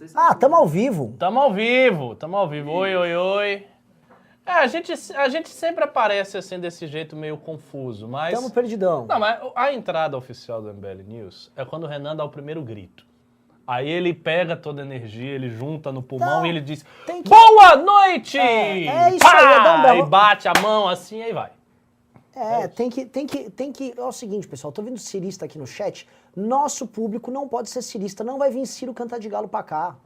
sei se... Ah, tamo ao vivo. Tamo ao vivo. Oi, oi, oi. A gente sempre aparece assim desse jeito meio confuso, mas... Tamo perdidão. Não, mas a entrada oficial do MBL News é quando o Renan dá o primeiro grito. Aí ele pega toda a energia, ele junta no pulmão Então, e ele diz, tem que- boa noite! É isso Pá! aí, é dar um belo- E bate a mão assim, aí vai. Tem que... É o seguinte, pessoal, tô vendo cirista aqui no chat. Nosso público não pode ser cirista, não vai vir Ciro cantar de galo pra cá.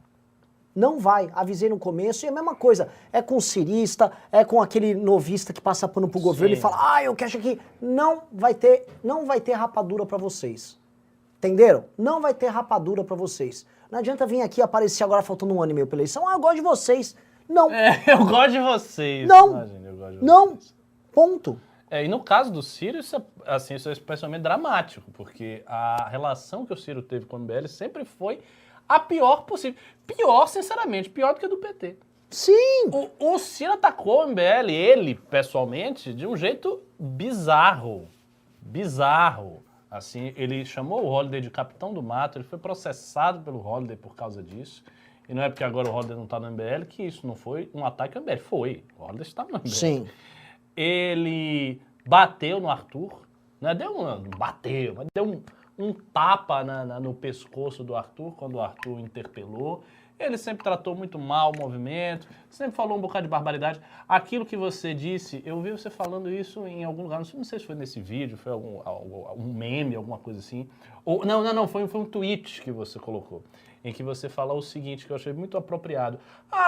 Não vai, avisei no começo, e a mesma coisa, é com o cirista, é com aquele novista que passa pano pro governo e fala, eu quero aqui. Não vai ter rapadura pra vocês. Entenderam? Não vai ter rapadura pra vocês. Não adianta vir aqui aparecer agora faltando 1 ano e meio pra eleição, eu gosto de vocês. Não. Eu gosto de vocês. Não. Imagina, eu gosto de Não. vocês. Ponto. E no caso do Ciro, isso é especialmente dramático, porque a relação que o Ciro teve com o MBL sempre foi a pior possível. Pior, sinceramente, pior do que a do PT. Sim. O Ciro atacou o MBL, ele, pessoalmente, de um jeito bizarro. Bizarro. Assim, ele chamou o Holliday de capitão do mato, ele foi processado pelo Holliday por causa disso. E não é porque agora o Holliday não está no MBL que isso não foi um ataque ao MBL. Foi. O Holliday está no MBL. Sim. Ele bateu no Arthur, né? Bateu, mas deu um tapa no pescoço do Arthur quando o Arthur interpelou. Ele sempre tratou muito mal o movimento, sempre falou um bocado de barbaridade. Aquilo que você disse, eu vi você falando isso em algum lugar, não sei se foi nesse vídeo, foi algum meme, alguma coisa assim. Ou, não, foi um tweet que você colocou, em que você falou o seguinte, que eu achei muito apropriado.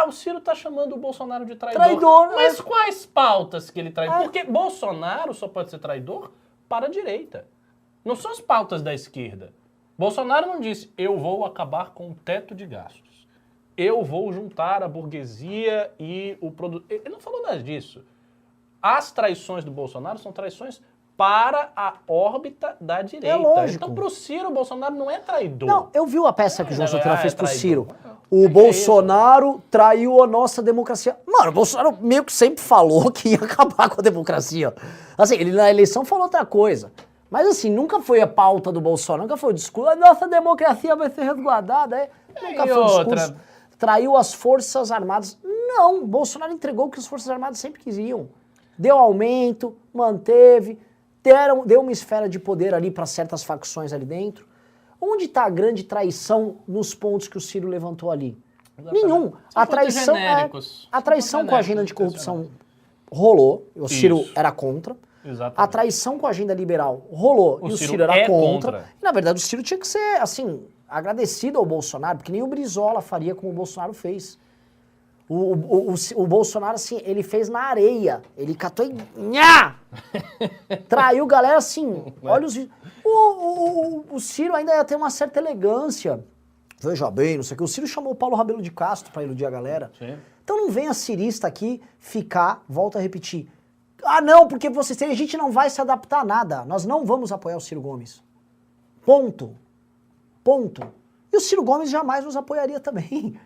O Ciro tá chamando o Bolsonaro de traidor. Traidor, né? Mas quais pautas que ele trai? Porque Bolsonaro só pode ser traidor para a direita. Não são as pautas da esquerda. Bolsonaro não disse, eu vou acabar com o teto de gastos. Eu vou juntar a burguesia e o produto. Ele não falou nada disso. As traições do Bolsonaro são traições para a órbita da direita. É lógico. Então, pro Ciro, o Bolsonaro não é traidor. Não, eu vi a peça que o João Santana fez pro traidor. Ciro. O Bolsonaro traiu a nossa democracia. Mano, o Bolsonaro meio que sempre falou que ia acabar com a democracia. Assim, ele na eleição falou outra coisa. Mas assim, nunca foi a pauta do Bolsonaro, nunca foi o discurso. A nossa democracia vai ser resguardada. Nunca foi o discurso. Traiu as Forças Armadas. Não, Bolsonaro entregou o que as Forças Armadas sempre quisiam. Deu aumento, manteve, deu uma esfera de poder ali para certas facções ali dentro. Onde está a grande traição nos pontos que o Ciro levantou ali? Exatamente. Nenhum. A traição com a agenda de corrupção rolou, o Ciro era contra. Exatamente. A traição com a agenda liberal rolou e o Ciro era contra. E, na verdade, o Ciro tinha que ser, assim, agradecido ao Bolsonaro, porque nem o Brizola faria como o Bolsonaro fez. O Bolsonaro, assim, ele fez na areia. Ele catou e... Nhá! Traiu galera, assim, olha os... O Ciro ainda ia ter uma certa elegância. Veja bem, não sei o que. O Ciro chamou o Paulo Rabelo de Castro pra iludir a galera. Sim. Então não venha cirista aqui ficar, volta a repetir. Não, porque a gente não vai se adaptar a nada. Nós não vamos apoiar o Ciro Gomes. Ponto. Ponto. E o Ciro Gomes jamais nos apoiaria também.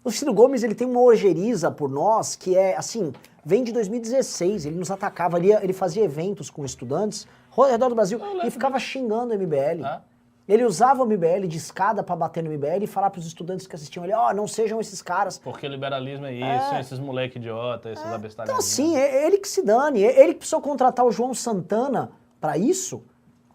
O Ciro Gomes, ele tem uma ojeriza por nós que é, assim, vem de 2016. Ele nos atacava, ele fazia eventos com estudantes ao redor do Brasil e ficava xingando o MBL. Ele usava o MBL de escada pra bater no MBL e falar pros estudantes que assistiam ele, não sejam esses caras. Porque o liberalismo é isso, esses moleque idiota, esses abestalhados. Então assim, ele que se dane. Ele que precisou contratar o João Santana pra isso.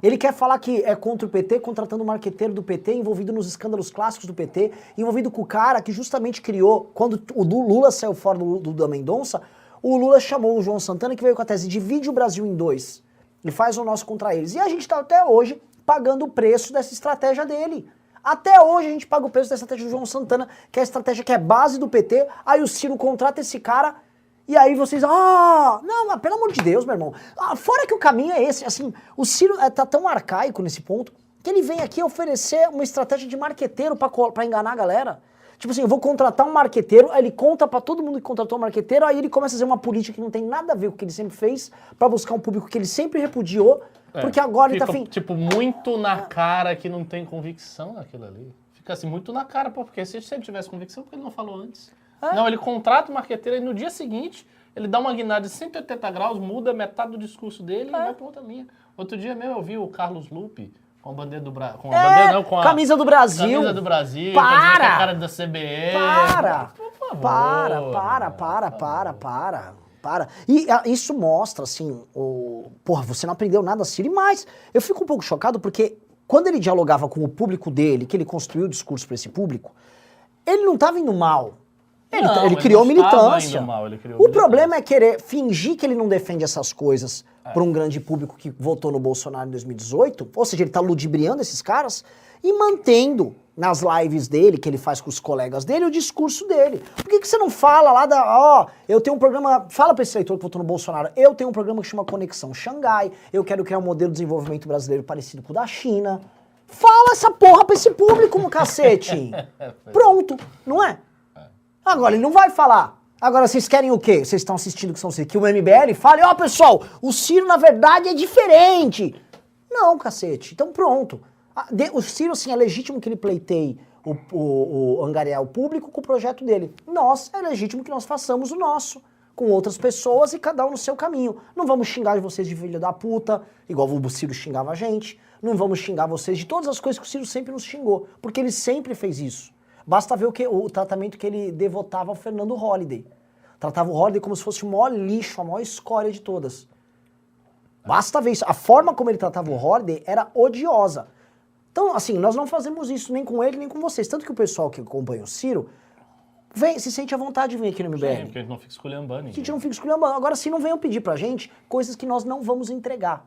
Ele quer falar que é contra o PT, contratando o marqueteiro do PT, envolvido nos escândalos clássicos do PT, envolvido com o cara que justamente criou, quando o Lula saiu fora da Mendonça, o Lula chamou o João Santana, que veio com a tese, divide o Brasil em dois e faz o nosso contra eles. E a gente tá até hoje pagando o preço dessa estratégia dele. Até hoje a gente paga o preço dessa estratégia do João Santana, que é a estratégia que é base do PT, aí o Ciro contrata esse cara, e aí vocês, não, mas pelo amor de Deus, meu irmão. Fora que o caminho é esse, assim, o Ciro tá tão arcaico nesse ponto, que ele vem aqui oferecer uma estratégia de marqueteiro pra enganar a galera. Tipo assim, eu vou contratar um marqueteiro, aí ele conta pra todo mundo que contratou um marqueteiro, aí ele começa a fazer uma política que não tem nada a ver com o que ele sempre fez, pra buscar um público que ele sempre repudiou, porque agora ele tá... Tipo, muito na cara que não tem convicção naquilo ali. Fica assim, muito na cara, porque se ele sempre tivesse convicção, por que ele não falou antes? Não, ele contrata o marqueteiro e no dia seguinte ele dá uma guinada de 180 graus, muda metade do discurso dele e vai pra outra linha. Outro dia mesmo eu vi o Carlos Lupe Com a bandeira do Brasil. Com a bandeira não, com a camisa do Brasil. camisa do Brasil. Para! Com a cara da CBF. Para! Por favor. Para. E isso mostra, assim, porra, você não aprendeu nada, Ciro. E mais, eu fico um pouco chocado porque quando ele dialogava com o público dele, que ele construiu o discurso para esse público, ele não estava indo mal. Ele criou militância. O problema é querer fingir que ele não defende essas coisas para um grande público que votou no Bolsonaro em 2018, ou seja, ele tá ludibriando esses caras e mantendo nas lives dele, que ele faz com os colegas dele, o discurso dele. Por que você não fala lá eu tenho um programa, fala pra esse eleitor que votou no Bolsonaro, eu tenho um programa que chama Conexão Xangai, eu quero criar um modelo de desenvolvimento brasileiro parecido com o da China. Fala essa porra pra esse público, no cacete. Pronto, não é? Agora, ele não vai falar. Agora, vocês querem o quê? Vocês estão assistindo que o MBL fale, pessoal, o Ciro, na verdade, é diferente. Não, cacete. Então, pronto. O Ciro, assim, é legítimo que ele pleiteie o angariar o público com o projeto dele. É legítimo que nós façamos o nosso, com outras pessoas e cada um no seu caminho. Não vamos xingar vocês de filho da puta, igual o Ciro xingava a gente. Não vamos xingar vocês de todas as coisas que o Ciro sempre nos xingou, porque ele sempre fez isso. Basta ver o tratamento que ele devotava ao Fernando Holliday. Tratava o Holliday como se fosse o maior lixo, a maior escória de todas. Basta ver isso. A forma como ele tratava o Holliday era odiosa. Então, assim, nós não fazemos isso nem com ele, nem com vocês. Tanto que o pessoal que acompanha o Ciro se sente à vontade de vir aqui no MBL. Sim, porque a gente não fica esculhambando. A gente não fica esculhambando. Agora, se não venham pedir pra gente coisas que nós não vamos entregar.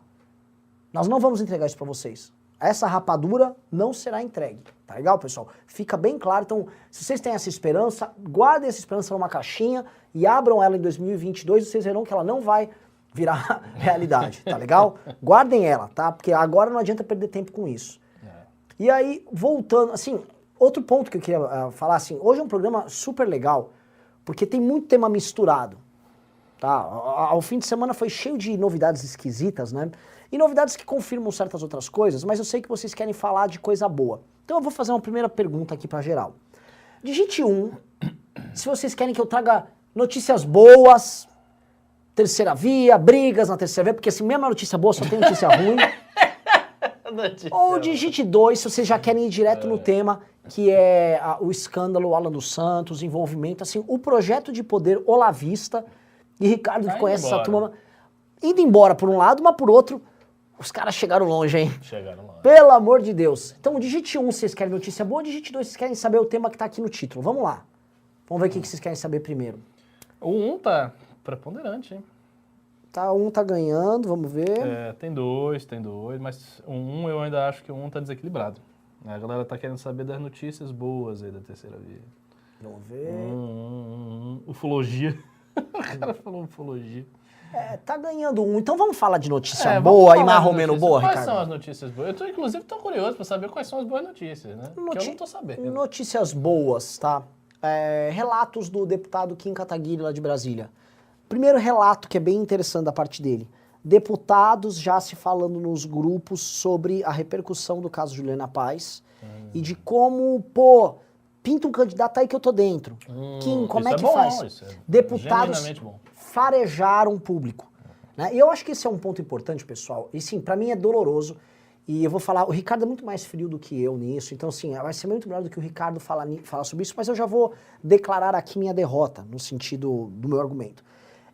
Nós não vamos entregar isso pra vocês. Essa rapadura não será entregue. Tá legal, pessoal? Fica bem claro. Então, se vocês têm essa esperança, guardem essa esperança numa caixinha e abram ela em 2022 e vocês verão que ela não vai virar realidade, tá legal? Guardem ela, tá? Porque agora não adianta perder tempo com isso. E aí, voltando, assim, outro ponto que eu queria falar, assim, hoje é um programa super legal, porque tem muito tema misturado, tá? O fim de semana foi cheio de novidades esquisitas, né? E novidades que confirmam certas outras coisas, mas eu sei que vocês querem falar de coisa boa. Então eu vou fazer uma primeira pergunta aqui pra geral. Digite 1, se vocês querem que eu traga notícias boas, terceira via, brigas na terceira via, porque assim, mesmo a notícia boa só tem notícia ruim. Ou digite 2, se vocês já querem ir direto no tema, que é o escândalo Alan dos Santos, envolvimento, assim, o projeto de poder olavista, e Ricardo que conhece essa turma, indo embora por um lado, mas por outro, os caras chegaram longe, hein? Chegaram longe. Pelo amor de Deus. Então digite 1 se vocês querem notícia boa, digite 2 se vocês querem saber o tema que tá aqui no título. Vamos lá. Vamos ver o que vocês querem saber primeiro. O 1 tá preponderante, hein? Um tá ganhando, vamos ver. Tem dois, mas o 1 eu ainda acho que o 1 tá desequilibrado. A galera tá querendo saber das notícias boas aí da terceira via. Vamos ver. Ufologia. O cara falou ufologia. Tá ganhando 1. Então vamos falar de notícia boa e mais ou menos boa, Quais Ricardo? são as notícias boas? Inclusive, tô curioso pra saber quais são as boas notícias, né? Que eu não tô sabendo. Notícias boas, tá? Relatos do deputado Kim Kataguiri lá de Brasília. Primeiro relato que é bem interessante da parte dele. Deputados já se falando nos grupos sobre a repercussão do caso Juliana Paes e de como, pinta um candidato aí que eu tô dentro. Kim, como é que faz? Isso é Deputados bom. farejaram o público. Né? E eu acho que esse é um ponto importante, pessoal. E sim, pra mim é doloroso. E eu vou falar, o Ricardo é muito mais frio do que eu nisso, então assim, vai ser muito melhor do que o Ricardo falar sobre isso, mas eu já vou declarar aqui minha derrota, no sentido do meu argumento.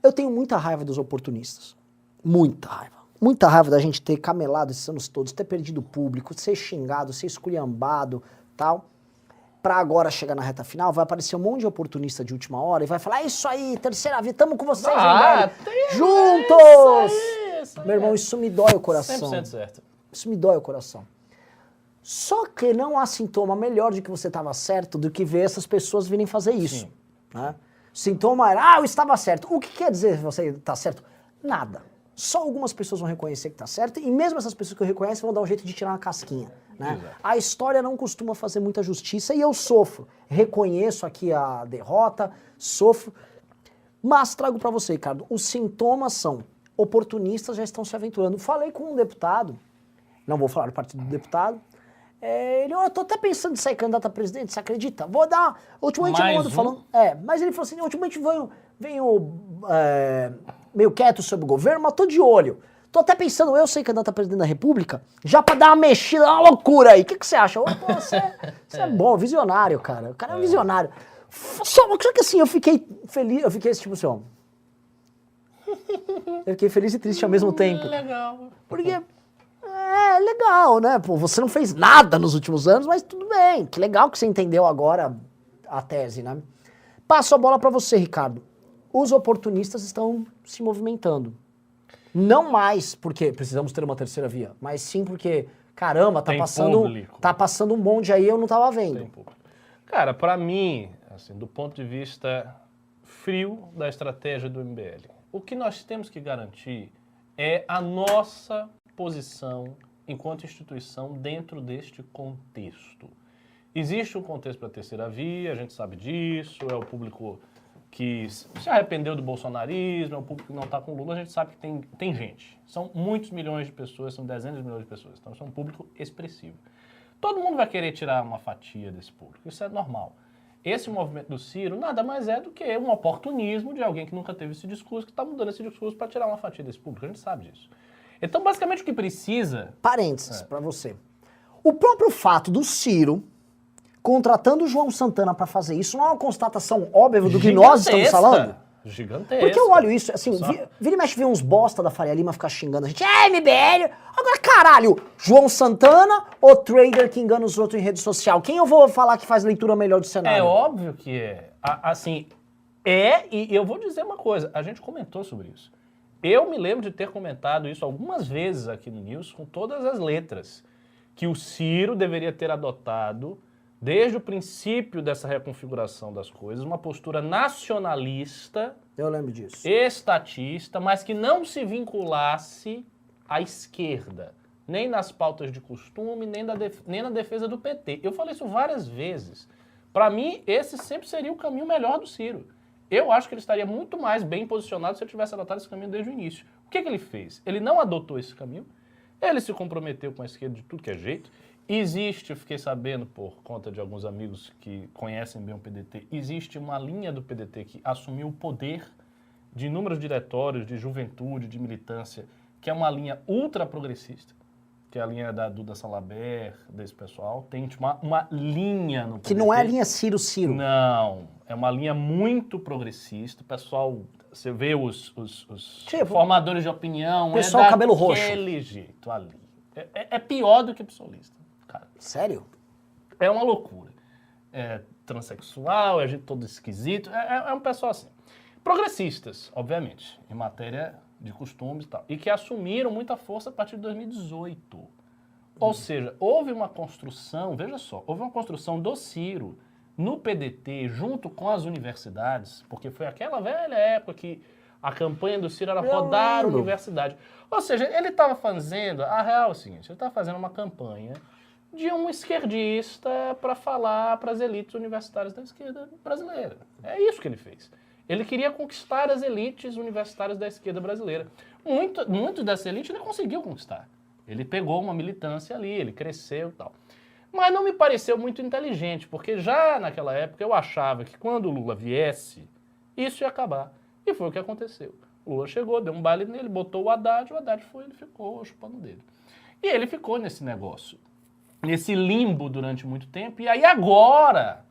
Eu tenho muita raiva dos oportunistas. Muita raiva. Muita raiva da gente ter camelado esses anos todos, ter perdido o público, ser xingado, ser esculhambado, tal. Pra agora chegar na reta final, vai aparecer um monte de oportunista de última hora e vai falar, é isso aí, terceira via, tamo com vocês, juntos! Isso aí, Meu irmão, isso me dói o coração. 100% certo. Isso me dói o coração. Só que não há sintoma melhor de que você estava certo do que ver essas pessoas virem fazer isso. Né? Sintoma era, eu estava certo. O que quer dizer você está certo? Nada. Só algumas pessoas vão reconhecer que está certo e mesmo essas pessoas que reconhecem vão dar um jeito de tirar uma casquinha. Né? A história não costuma fazer muita justiça e eu sofro. Reconheço aqui a derrota, sofro. Mas trago para você, Ricardo, os sintomas são oportunistas já estão se aventurando. Falei com um deputado, não vou falar do partido do deputado, eu tô até pensando em sair candidato a presidente, você acredita? Vou dar, ultimamente eu ando falando, mas ele falou assim, ultimamente venho meio quieto sobre o governo, mas tô de olho Tô até pensando, eu sei candidato a presidente da República, já pra dar uma mexida, uma loucura aí. O que você acha? Pô, você é bom, visionário, cara. O cara é um visionário. Só que assim, eu fiquei feliz, eu fiquei tipo assim, ó. Eu fiquei feliz e triste ao mesmo tempo. Legal. Porque é legal, né? Pô, você não fez nada nos últimos anos, mas tudo bem. Que legal que você entendeu agora a tese, né? Passo a bola pra você, Ricardo. Os oportunistas estão se movimentando. Não mais porque precisamos ter uma terceira via, mas sim porque, caramba, Tem público. tá passando um bonde aí, eu não tava vendo. Tem público. Cara, pra mim, assim, do ponto de vista frio da estratégia do MBL, o que nós temos que garantir é a nossa posição enquanto instituição dentro deste contexto. Existe um contexto para a terceira via, a gente sabe disso, é o público que se arrependeu do bolsonarismo, é um público que não está com o Lula, a gente sabe que tem gente. São muitos milhões de pessoas, são dezenas de milhões de pessoas, então isso é um público expressivo. Todo mundo vai querer tirar uma fatia desse público, isso é normal. Esse movimento do Ciro nada mais é do que um oportunismo de alguém que nunca teve esse discurso, que está mudando esse discurso para tirar uma fatia desse público, a gente sabe disso. Então, basicamente, o que precisa... Parênteses para você. O próprio fato do Ciro contratando o João Santana para fazer isso não é uma constatação óbvia do que nós estamos falando? Gigantesca. Porque eu olho isso, assim, vira e mexe ver uns bosta da Faria Lima ficar xingando a gente. MBL! Agora, caralho, João Santana ou trader que engana os outros em rede social? Quem eu vou falar que faz leitura melhor do cenário? É óbvio que é. Assim, e eu vou dizer uma coisa, a gente comentou sobre isso. Eu me lembro de ter comentado isso algumas vezes aqui no News, com todas as letras, que o Ciro deveria ter adotado, desde o princípio dessa reconfiguração das coisas, uma postura nacionalista, eu lembro disso, estatista, mas que não se vinculasse à esquerda, nem nas pautas de costume, nem na defesa do PT. Eu falei isso várias vezes. Para mim, esse sempre seria o caminho melhor do Ciro. Eu acho que ele estaria muito mais bem posicionado se ele tivesse adotado esse caminho desde o início. O que ele fez? Ele não adotou esse caminho, ele se comprometeu com a esquerda de tudo que é jeito. Existe, eu fiquei sabendo por conta de alguns amigos que conhecem bem o PDT, existe uma linha do PDT que assumiu o poder de inúmeros diretórios de juventude, de militância, que é uma linha ultra progressista, que é a linha da Duda Salaber, desse pessoal. Tem uma linha no PDT. Que não é a linha Ciro-Ciro. Não, é uma linha muito progressista. O pessoal, você vê os formadores de opinião, pessoal cabelo roxo. Daquele jeito ali. É pior do que psolista. Cara. Sério? É uma loucura. É transexual, é gente todo esquisito, é um pessoal assim. Progressistas, obviamente, em matéria de costumes e tal, e que assumiram muita força a partir de 2018. Ou seja, houve uma construção, veja só, houve uma construção do Ciro no PDT junto com as universidades, porque foi aquela velha época que a campanha do Ciro era rodar a universidade. Ou seja, ele estava fazendo, a real é o seguinte, ele estava fazendo uma campanha de um esquerdista para falar para as elites universitárias da esquerda brasileira. É isso que ele fez. Ele queria conquistar as elites universitárias da esquerda brasileira. Muito dessa elite ele conseguiu conquistar. Ele pegou uma militância ali, ele cresceu e tal. Mas não me pareceu muito inteligente, porque já naquela época eu achava que quando o Lula viesse, isso ia acabar. E foi o que aconteceu. O Lula chegou, deu um baile nele, botou o Haddad foi, ele ficou chupando dele. E ele ficou nesse negócio, nesse limbo durante muito tempo, e aí agora,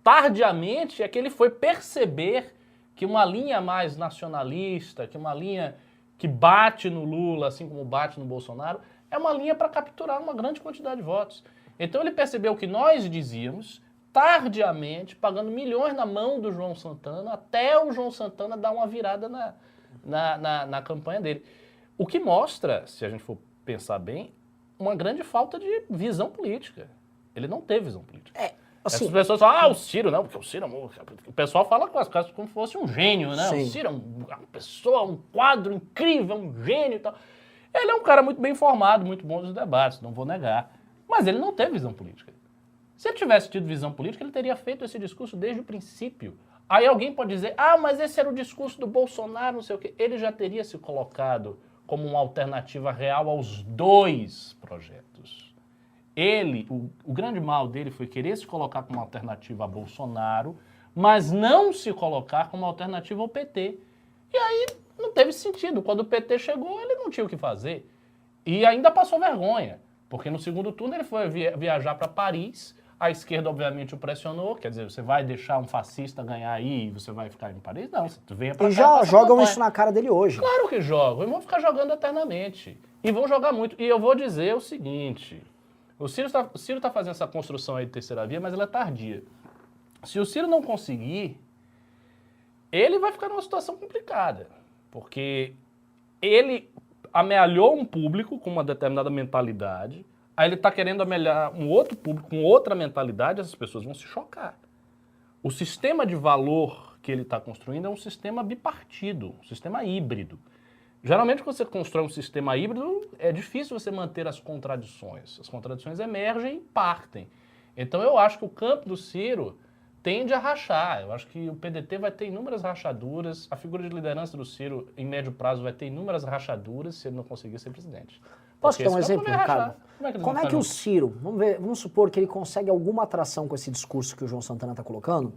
tardiamente, é que ele foi perceber que uma linha mais nacionalista, que uma linha que bate no Lula, assim como bate no Bolsonaro, é uma linha para capturar uma grande quantidade de votos. Então ele percebeu que nós dizíamos, tardiamente, pagando milhões na mão do João Santana, até o João Santana dar uma virada na campanha dele. O que mostra, se a gente for pensar bem, uma grande falta de visão política. Ele não teve visão política. Assim, as pessoas falam, o Ciro não, porque o Ciro... O pessoal fala com as coisas como se fosse um gênio, né? Sim. O Ciro é uma pessoa, um quadro incrível, um gênio e tal. Ele é um cara muito bem informado, muito bom nos debates, não vou negar. Mas ele não teve visão política. Se ele tivesse tido visão política, ele teria feito esse discurso desde o princípio. Aí alguém pode dizer, mas esse era o discurso do Bolsonaro, não sei o quê. Ele já teria se colocado como uma alternativa real aos dois projetos. Ele, o grande mal dele foi querer se colocar como alternativa a Bolsonaro, mas não se colocar como alternativa ao PT. E aí não teve sentido. Quando o PT chegou, ele não tinha o que fazer. E ainda passou vergonha, porque no segundo turno ele foi viajar para Paris, a esquerda obviamente o pressionou, quer dizer, você vai deixar um fascista ganhar aí e você vai ficar em Paris? Não, você venha para cá. E já jogam campanha. isso na cara dele hoje. Claro que jogam, e vão ficar jogando eternamente. E vão jogar muito. E eu vou dizer o seguinte, o Ciro tá fazendo essa construção aí de terceira via, mas ela é tardia. Se o Ciro não conseguir, ele vai ficar numa situação complicada, porque ele amealhou um público com uma determinada mentalidade, aí ele está querendo amealhar um outro público com outra mentalidade, essas pessoas vão se chocar. O sistema de valor que ele está construindo é um sistema bipartido, um sistema híbrido. Geralmente, quando você constrói um sistema híbrido, é difícil você manter as contradições. As contradições emergem e partem. Então, eu acho que o campo do Ciro tende a rachar. Eu acho que o PDT vai ter inúmeras rachaduras, a figura de liderança do Ciro, em médio prazo, vai ter inúmeras rachaduras se ele não conseguir ser presidente. Posso Porque dar um esse campo exemplo, vai rachar. Ricardo? Como é que o Ciro, vamos supor que ele consegue alguma atração com esse discurso que o João Santana está colocando,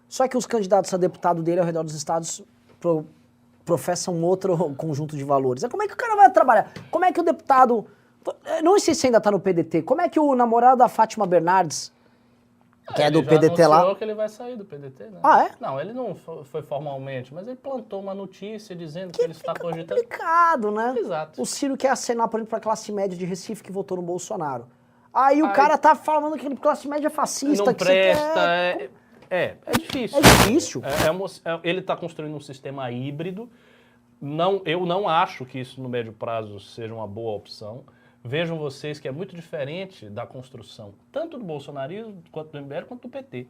só que os candidatos a deputado dele ao redor dos estados professam outro conjunto de valores. Como é que o cara vai trabalhar? Como é que o deputado... Não sei se ainda está no PDT. Como é que o namorado da Fátima Bernardes, que é do PDT lá... Ele já que ele vai sair do PDT, né? Ah, é? Não, ele não foi formalmente, mas ele plantou uma notícia dizendo que ele está cogitando... complicado, né? Exato. O Ciro quer acenar, por exemplo, para a classe média de Recife que votou no Bolsonaro. Aí o cara tá falando que a classe média é fascista. Não que presta, você quer... É difícil. É difícil. Ele está construindo um sistema híbrido. Eu não acho que isso no médio prazo seja uma boa opção. Vejam vocês que é muito diferente da construção, tanto do bolsonarismo, quanto do MBL, quanto do PT.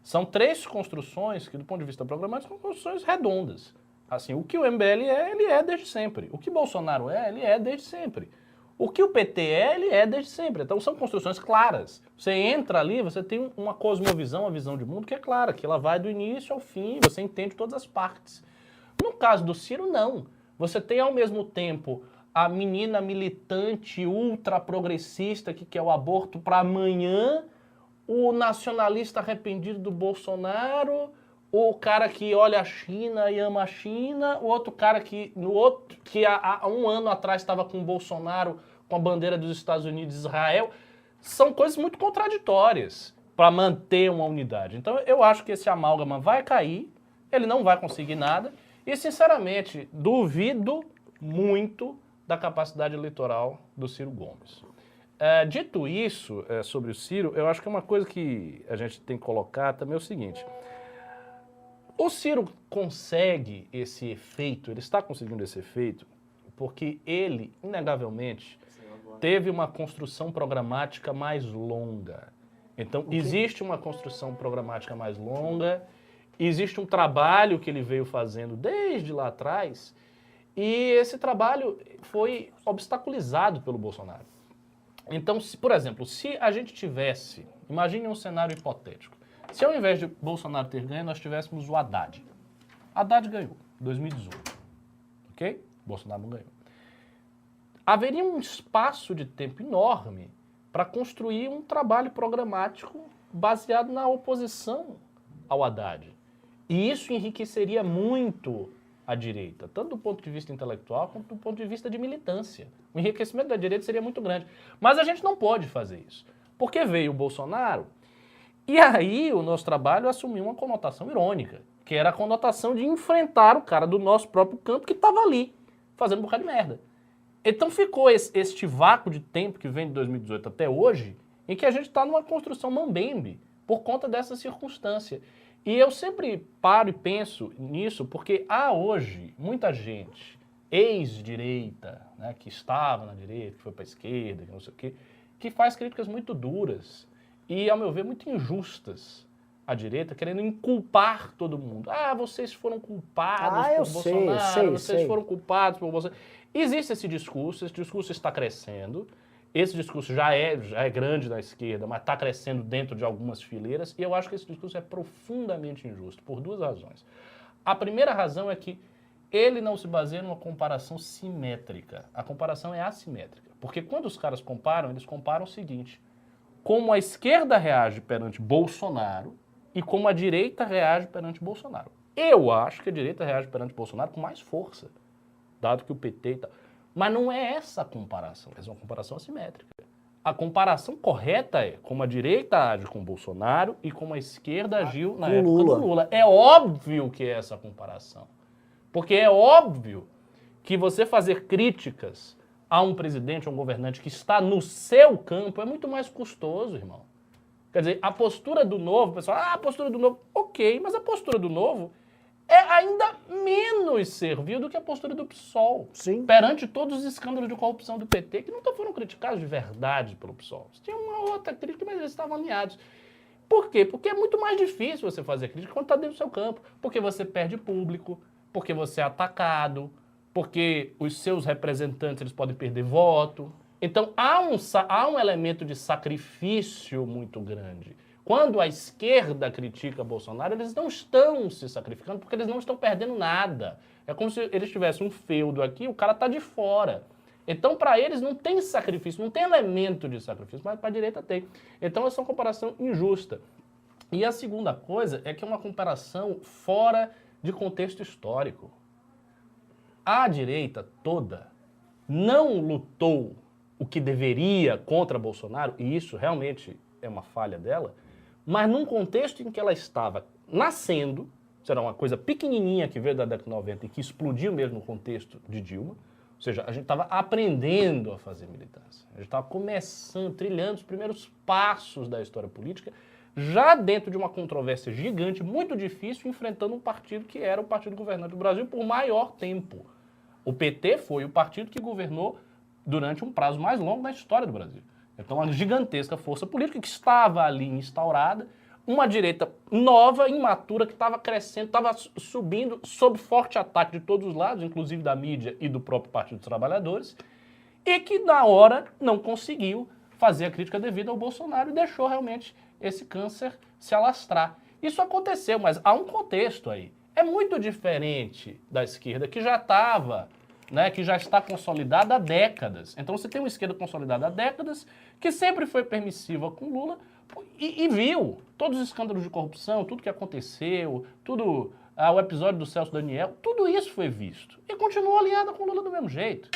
São três construções que, do ponto de vista programático, são construções redondas. Assim, o que o MBL é, ele é desde sempre. O que Bolsonaro é, ele é desde sempre. O que o PT é, ele é desde sempre. Então são construções claras. Você entra ali, você tem uma cosmovisão, uma visão de mundo que é clara, que ela vai do início ao fim, você entende todas as partes. No caso do Ciro, não. Você tem ao mesmo tempo a menina militante ultra progressista que quer o aborto para amanhã, o nacionalista arrependido do Bolsonaro, o cara que olha a China e ama a China, o outro cara que há um ano atrás estava com o Bolsonaro com a bandeira dos Estados Unidos e Israel. São coisas muito contraditórias para manter uma unidade. Então eu acho que esse amálgama vai cair, ele não vai conseguir nada e, sinceramente, duvido muito da capacidade eleitoral do Ciro Gomes. Dito isso, sobre o Ciro, eu acho que uma coisa que a gente tem que colocar também é o seguinte. O Ciro consegue esse efeito, ele está conseguindo esse efeito, porque ele, inegavelmente, teve uma construção programática mais longa. Então, existe uma construção programática mais longa, existe um trabalho que ele veio fazendo desde lá atrás, e esse trabalho foi obstaculizado pelo Bolsonaro. Então, por exemplo, se a gente tivesse, imagine um cenário hipotético, se ao invés de Bolsonaro ter ganho, nós tivéssemos o Haddad. Haddad ganhou, 2018, ok? Bolsonaro não ganhou. Haveria um espaço de tempo enorme para construir um trabalho programático baseado na oposição ao Haddad. E isso enriqueceria muito a direita, tanto do ponto de vista intelectual quanto do ponto de vista de militância. O enriquecimento da direita seria muito grande. Mas a gente não pode fazer isso, porque veio o Bolsonaro e aí o nosso trabalho assumiu uma conotação irônica, que era a conotação de enfrentar o cara do nosso próprio campo que estava ali, fazendo um bocado de merda. Então ficou este vácuo de tempo que vem de 2018 até hoje, em que a gente está numa construção mambembe, por conta dessa circunstância. E eu sempre paro e penso nisso, porque há hoje muita gente, ex-direita, né, que estava na direita, que foi para a esquerda, que não sei o quê, que faz críticas muito duras e, ao meu ver, muito injustas à direita, querendo inculpar todo mundo. Ah, vocês foram culpados por Bolsonaro, vocês foram culpados por Bolsonaro. Existe esse discurso está crescendo, esse discurso já é grande na esquerda, mas está crescendo dentro de algumas fileiras, e eu acho que esse discurso é profundamente injusto, por duas razões. A primeira razão é que ele não se baseia numa comparação simétrica. A comparação é assimétrica, porque quando os caras comparam, eles comparam o seguinte: como a esquerda reage perante Bolsonaro e como a direita reage perante Bolsonaro. Eu acho que a direita reage perante Bolsonaro com mais força. dado que o PT e tal. Mas não é essa a comparação, é uma comparação assimétrica. A comparação correta é como a direita age com o Bolsonaro e como a esquerda agiu na época do Lula. É óbvio que é essa comparação. Porque é óbvio que você fazer críticas a um presidente, a um governante que está no seu campo é muito mais custoso, irmão. Quer dizer, a postura do Novo, o pessoal, a postura do Novo, ok, mas a postura do Novo é ainda menos servil do que a postura do PSOL. Sim. Perante todos os escândalos de corrupção do PT, que nunca foram criticados de verdade pelo PSOL. Tinha uma outra crítica, mas eles estavam alinhados. Por quê? Porque é muito mais difícil você fazer crítica quando está dentro do seu campo. Porque você perde público, porque você é atacado, porque os seus representantes eles podem perder voto. Então há um elemento de sacrifício muito grande. Quando a esquerda critica Bolsonaro, eles não estão se sacrificando porque eles não estão perdendo nada. É como se eles tivessem um feudo aqui e o cara está de fora. Então, para eles, não tem sacrifício, não tem elemento de sacrifício, mas para a direita tem. Então, essa é uma comparação injusta. E a segunda coisa é que é uma comparação fora de contexto histórico. A direita toda não lutou o que deveria contra Bolsonaro, e isso realmente é uma falha dela, mas num contexto em que ela estava nascendo, será uma coisa pequenininha que veio da década de 90 e que explodiu mesmo no contexto de Dilma, ou seja, a gente estava aprendendo a fazer militância, a gente estava começando, trilhando os primeiros passos da história política, já dentro de uma controvérsia gigante, muito difícil, enfrentando um partido que era o partido governante do Brasil por maior tempo. O PT foi o partido que governou durante um prazo mais longo na história do Brasil. Então, uma gigantesca força política que estava ali instaurada, uma direita nova, imatura, que estava crescendo, estava subindo sob forte ataque de todos os lados, inclusive da mídia e do próprio Partido dos Trabalhadores, e que na hora não conseguiu fazer a crítica devida ao Bolsonaro e deixou realmente esse câncer se alastrar. Isso aconteceu, mas há um contexto aí. É muito diferente da esquerda que já estava, né, que já está consolidada há décadas. Então você tem uma esquerda consolidada há décadas que sempre foi permissiva com Lula e viu todos os escândalos de corrupção, tudo que aconteceu, tudo, o episódio do Celso Daniel, tudo isso foi visto. E continuou alinhada com Lula do mesmo jeito.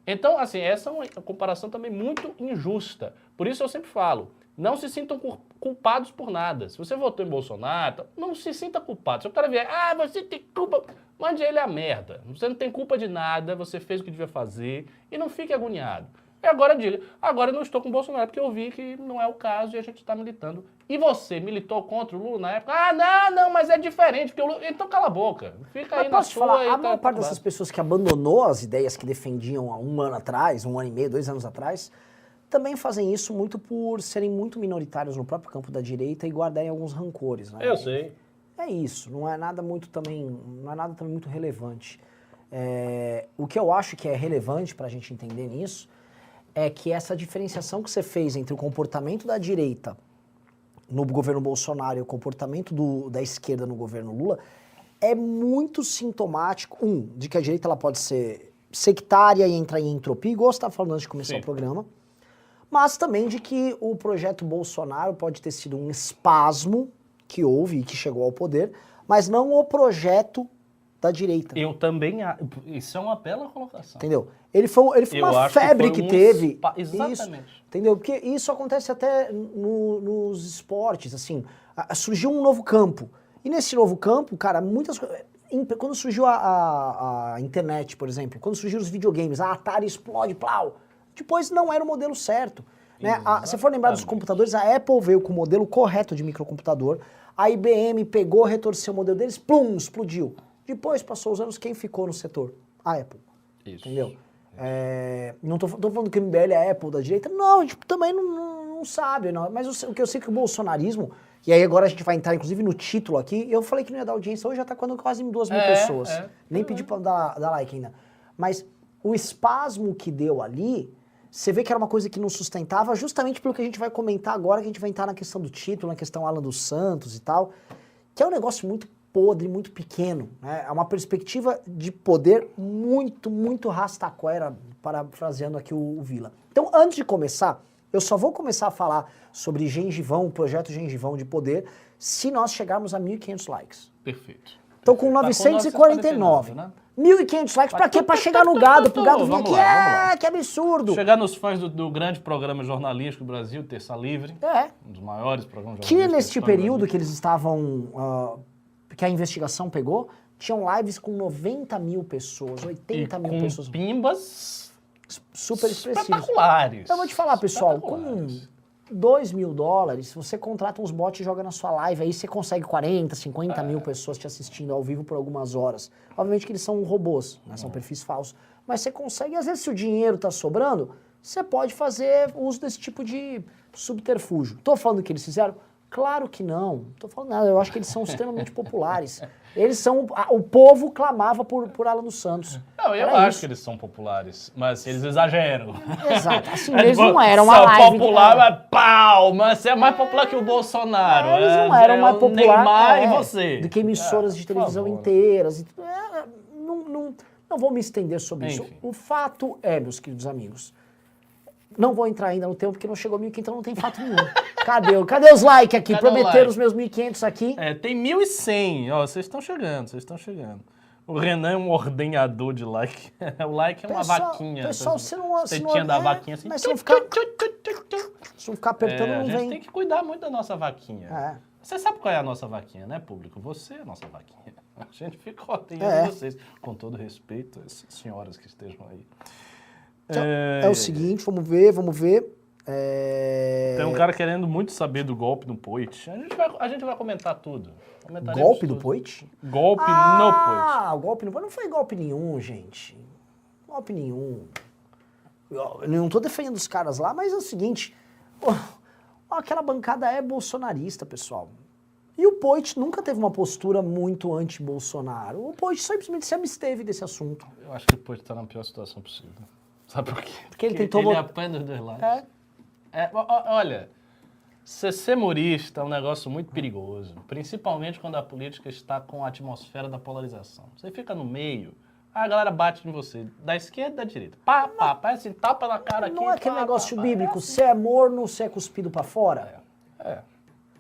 Então, assim, essa é uma comparação também muito injusta. Por isso eu sempre falo, não se sintam culpados por nada. Se você votou em Bolsonaro, não se sinta culpado. Se o cara vier, você tem culpa, mande ele a merda. Você não tem culpa de nada, você fez o que devia fazer e não fique agoniado. E agora diga, agora eu não estou com o Bolsonaro porque eu vi que não é o caso e a gente está militando. E você militou contra o Lula na época? Não, mas é diferente, porque o Lula... Então cala a boca, fica aí na sua... Falar, a maior parte dessas pessoas que abandonou as ideias que defendiam há um ano atrás, 1 ano e meio, 2 anos atrás, também fazem isso muito por serem muito minoritários no próprio campo da direita e guardarem alguns rancores, né? Eu sei. É isso, não é nada também muito relevante. O que eu acho que é relevante para a gente entender nisso é que essa diferenciação que você fez entre o comportamento da direita no governo Bolsonaro e o comportamento da esquerda no governo Lula é muito sintomático, de que a direita ela pode ser sectária e entrar em entropia, igual você estava falando antes de começar o programa, mas também de que o projeto Bolsonaro pode ter sido um espasmo que houve e que chegou ao poder, mas não o projeto da direita. Eu também... Isso é uma bela colocação. Entendeu? Ele foi uma febre que teve. Exatamente. Isso, entendeu? Porque isso acontece até nos esportes, assim. Surgiu um novo campo. E nesse novo campo, cara, muitas coisas... Quando surgiu a internet, por exemplo, quando surgiram os videogames, a Atari explode, plau. Depois não era o modelo certo. Né? Se for lembrar dos computadores, a Apple veio com o modelo correto de microcomputador, a IBM pegou, retorceu o modelo deles, plum, explodiu. Depois, passou os anos, quem ficou no setor? A Apple. Isso. Entendeu? Não tô falando que o MBL é a Apple da direita, não, a gente também não sabe, não. Mas o que eu sei é que o bolsonarismo, e aí agora a gente vai entrar inclusive no título aqui, eu falei que não ia dar audiência, hoje já tá quase 2.000 pessoas. Nem pedi pra dar like ainda. Mas o espasmo que deu ali, você vê que era uma coisa que não sustentava, justamente pelo que a gente vai comentar agora, que a gente vai entrar na questão do título, na questão Alan dos Santos e tal, que é um negócio muito podre, muito pequeno, né? É uma perspectiva de poder muito, muito rastaquera, parafraseando aqui o Vila. Então, antes de começar, eu só vou começar a falar sobre Gengivão, o projeto Gengivão de poder, se nós chegarmos a 1.500 likes. Perfeito. Tô com 949. né? 1.500 likes pra quê? Pra chegar no gado, pro gado vir aqui. Vamos lá. Que absurdo. Chegar nos fãs do grande programa jornalístico do Brasil, Terça Livre. Um dos maiores programas jornalísticos. Tinha neste período que eles estavam... que a investigação pegou, tinham lives com 90 mil pessoas, 80 mil pessoas. Pimbas super expressivos. Espetaculares. Eu vou te falar, pessoal, com $2.000, você contrata uns bots e joga na sua live, aí você consegue 40, 50 mil pessoas te assistindo ao vivo por algumas horas. Obviamente que eles são robôs, né? São perfis falsos. Mas você consegue, às vezes, se o dinheiro tá sobrando, você pode fazer uso desse tipo de subterfúgio. Tô falando que eles fizeram? Claro que não. Tô falando nada, eu acho que eles são extremamente populares. Eles são... O povo clamava por Alan dos Santos. Não, eu acho que eles são populares, mas eles exageram. Exato. Assim, eles não eram uma live... São popular, mas pau! Mas você é mais popular que o Bolsonaro. Eles não eram mais populares e você. do que emissoras de televisão inteiras. Não vou me estender sobre isso. O fato é, meus queridos amigos, não vou entrar ainda no tempo porque não chegou 1.500, então não tem fato nenhum. Cadê os likes aqui? Prometeram os meus 1.500 aqui. Tem 1.100. Ó, vocês estão chegando. O Renan é um ordenhador de like. O like é uma vaquinha. Pessoal, se não... Tetinha da vaquinha assim. Mas se não ficar apertando, não vem. A gente tem que cuidar muito da nossa vaquinha. Você sabe qual é a nossa vaquinha, né, público? Você é a nossa vaquinha. A gente fica ordenhando vocês. Com todo respeito às senhoras que estejam aí. Então, é o seguinte, vamos ver. Tem um cara querendo muito saber do golpe no Poit. A gente vai comentar tudo. Golpe do Poit? Golpe no Poit. O golpe no Poit. Não foi golpe nenhum, gente. Golpe nenhum. Eu não tô defendendo os caras lá, mas é o seguinte. Aquela bancada é bolsonarista, pessoal. E o Poit nunca teve uma postura muito anti-Bolsonaro. O Poit simplesmente se absteve desse assunto. Eu acho que o Poit tá na pior situação possível. Sabe por quê? Porque ele tentou... Ele apanha dos dois lados. Olha, ser humorista é um negócio muito perigoso, principalmente quando a política está com a atmosfera da polarização. Você fica no meio, a galera bate em você, da esquerda e da direita. Parece assim, tapa na cara aqui. Não é aquele negócio bíblico, se é morno, se é cuspido pra fora?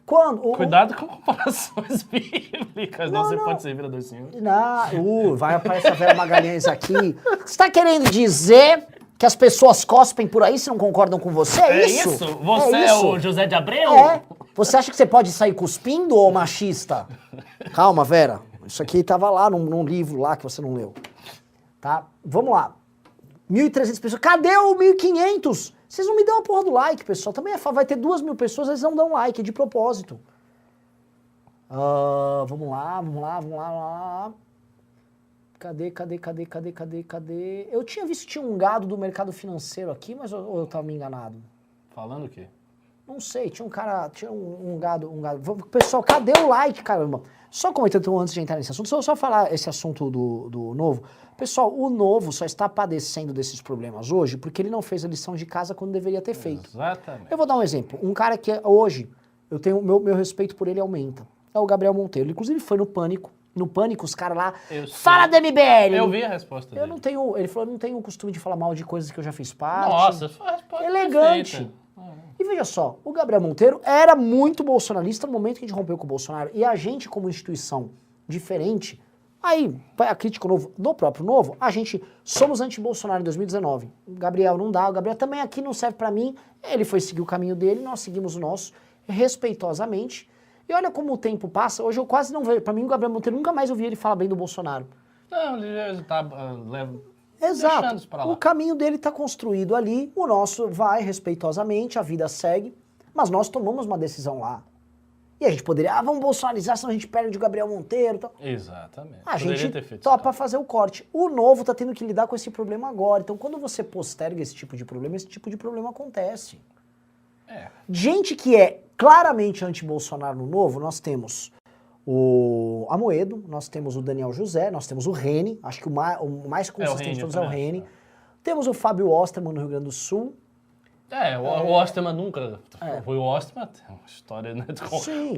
Quando? Cuidado com comparações bíblicas, não você pode servir a dois senhores. Vai aparecer a Vera Magalhães aqui. Você está querendo dizer que as pessoas cospem por aí se não concordam com você? É isso? Você é o José de Abreu? Você acha que você pode sair cuspindo, ô machista? Calma, Vera. Isso aqui estava lá num livro lá que você não leu. Tá? Vamos lá. 1.300 pessoas. Cadê o 1.500? Vocês não me dão a porra do like, pessoal. Também vai ter 2.000 pessoas, eles não dão like, é de propósito. Vamos lá. Cadê? Eu tinha visto que tinha um gado do mercado financeiro aqui, mas eu tava me enganado. Falando o quê? Não sei, tinha um gado. Pessoal, cadê o like, caramba? Só comentando antes de entrar nesse assunto, só falar esse assunto do Novo. Pessoal, o Novo só está padecendo desses problemas hoje porque ele não fez a lição de casa quando deveria ter feito. Exatamente. Eu vou dar um exemplo. Um cara que hoje, eu tenho meu respeito por ele aumenta. É o Gabriel Monteiro. Ele, inclusive, foi no Pânico. No Pânico, os caras lá, fala da MBL. Eu vi a resposta dele. Ele falou, eu não tenho o costume de falar mal de coisas que eu já fiz parte. Nossa, foi a resposta elegante. Perfeita. E veja só, o Gabriel Monteiro era muito bolsonarista no momento que a gente rompeu com o Bolsonaro. E a gente, como instituição diferente, aí, a crítica do próprio Novo, a gente somos anti-Bolsonaro em 2019. O Gabriel não dá, o Gabriel também aqui não serve pra mim. Ele foi seguir o caminho dele, nós seguimos o nosso, respeitosamente. E olha como o tempo passa, hoje eu quase não vejo, pra mim o Gabriel Monteiro nunca mais ouvi ele falar bem do Bolsonaro. Não, ele tá... Exato, o caminho dele está construído ali, o nosso vai respeitosamente, a vida segue, mas nós tomamos uma decisão lá. E a gente poderia, vamos bolsonarizar, senão a gente perde o Gabriel Monteiro. Tal. Exatamente. A gente topa fazer o corte. O Novo está tendo que lidar com esse problema agora. Então quando você posterga esse tipo de problema acontece. Gente que é claramente anti-Bolsonaro no Novo, nós temos o Amoedo, nós temos o Daniel José, nós temos o Reni, acho que o mais consistente de todos é o Reni. Temos o Fábio Osterman no Rio Grande do Sul. O Osterman nunca foi o Osterman, tem uma história, né,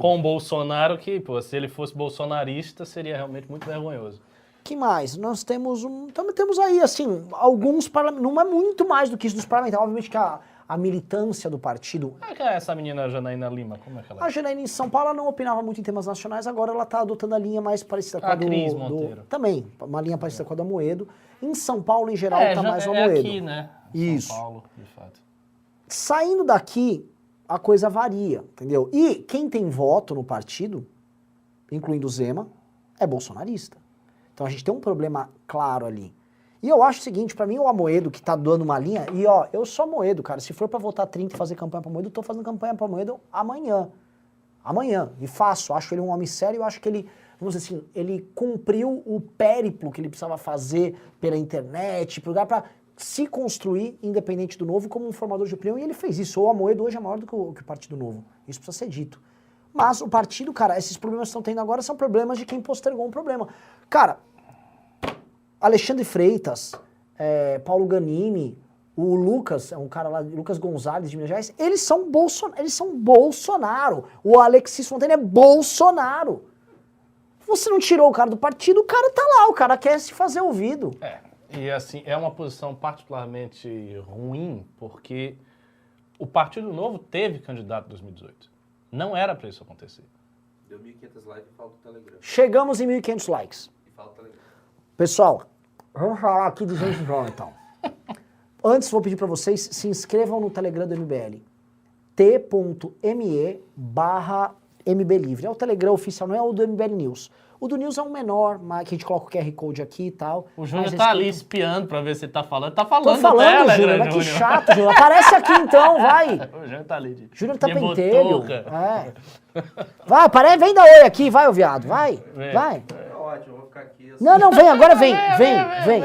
com o Bolsonaro que, pô, se ele fosse bolsonarista, seria realmente muito vergonhoso. Que mais? Nós temos também temos aí, assim, alguns parlamentares, não é muito mais do que isso dos parlamentares, obviamente que a militância do partido. Como é que é essa menina Janaína Lima? Como é que ela é? A Janaína em São Paulo ela não opinava muito em temas nacionais, agora ela está adotando a linha mais parecida com a do... Cris Monteiro. Também, uma linha parecida com a do Amoedo. Em São Paulo, em geral, está mais o é Amoedo. aqui, né? Isso. São Paulo, de fato. Saindo daqui, a coisa varia, entendeu? E quem tem voto no partido, incluindo o Zema, é bolsonarista. Então a gente tem um problema claro ali. E eu acho o seguinte, pra mim o Amoedo que tá dando uma linha, e ó, eu sou Amoedo, cara, se for pra votar 30 e fazer campanha pra Amoedo, eu tô fazendo campanha pra Amoedo amanhã. Amanhã, e faço, acho ele um homem sério, eu acho que ele, vamos dizer assim, ele cumpriu o périplo que ele precisava fazer pela internet, pro lugar pra se construir, independente do Novo, como um formador de opinião, e ele fez isso. O Amoedo hoje é maior do que o Partido Novo, isso precisa ser dito. Mas o partido, cara, esses problemas que estão tendo agora são problemas de quem postergou um problema. Cara, Alexandre Freitas, Paulo Ganimi, o Lucas, é um cara lá, Lucas Gonzalez de Minas Gerais, eles são Bolsonaro. O Alexis Fontaine é Bolsonaro. Você não tirou o cara do partido, o cara tá lá, o cara quer se fazer ouvido. E assim, é uma posição particularmente ruim, porque o Partido Novo teve candidato em 2018. Não era pra isso acontecer. Deu 1.500 likes e fala do Telegram. Chegamos em 1.500 likes. E fala do Telegram. Pessoal, vamos falar aqui de gente jovem, então. Antes, vou pedir para vocês, se inscrevam no Telegram do MBL. t.me/MBLivre. É o Telegram oficial, não é o do MBL News. O do News é um menor, mas que a gente coloca o QR Code aqui e tal. O Júnior Mas tá ali respeito- espiando pra ver se ele tá falando. Tá falando Tô falando, no Júnior, Telegram, mas que chato, Júnior. Aparece aqui então, vai. O Júnior tá ali. Júnior tá de pentelho. botuca. Vai, aparece, vem dar oi aqui, vai, ô viado, vai. Vem. Vai. É ótimo, eu vou ficar aqui. Não, vem, agora vem. Vem.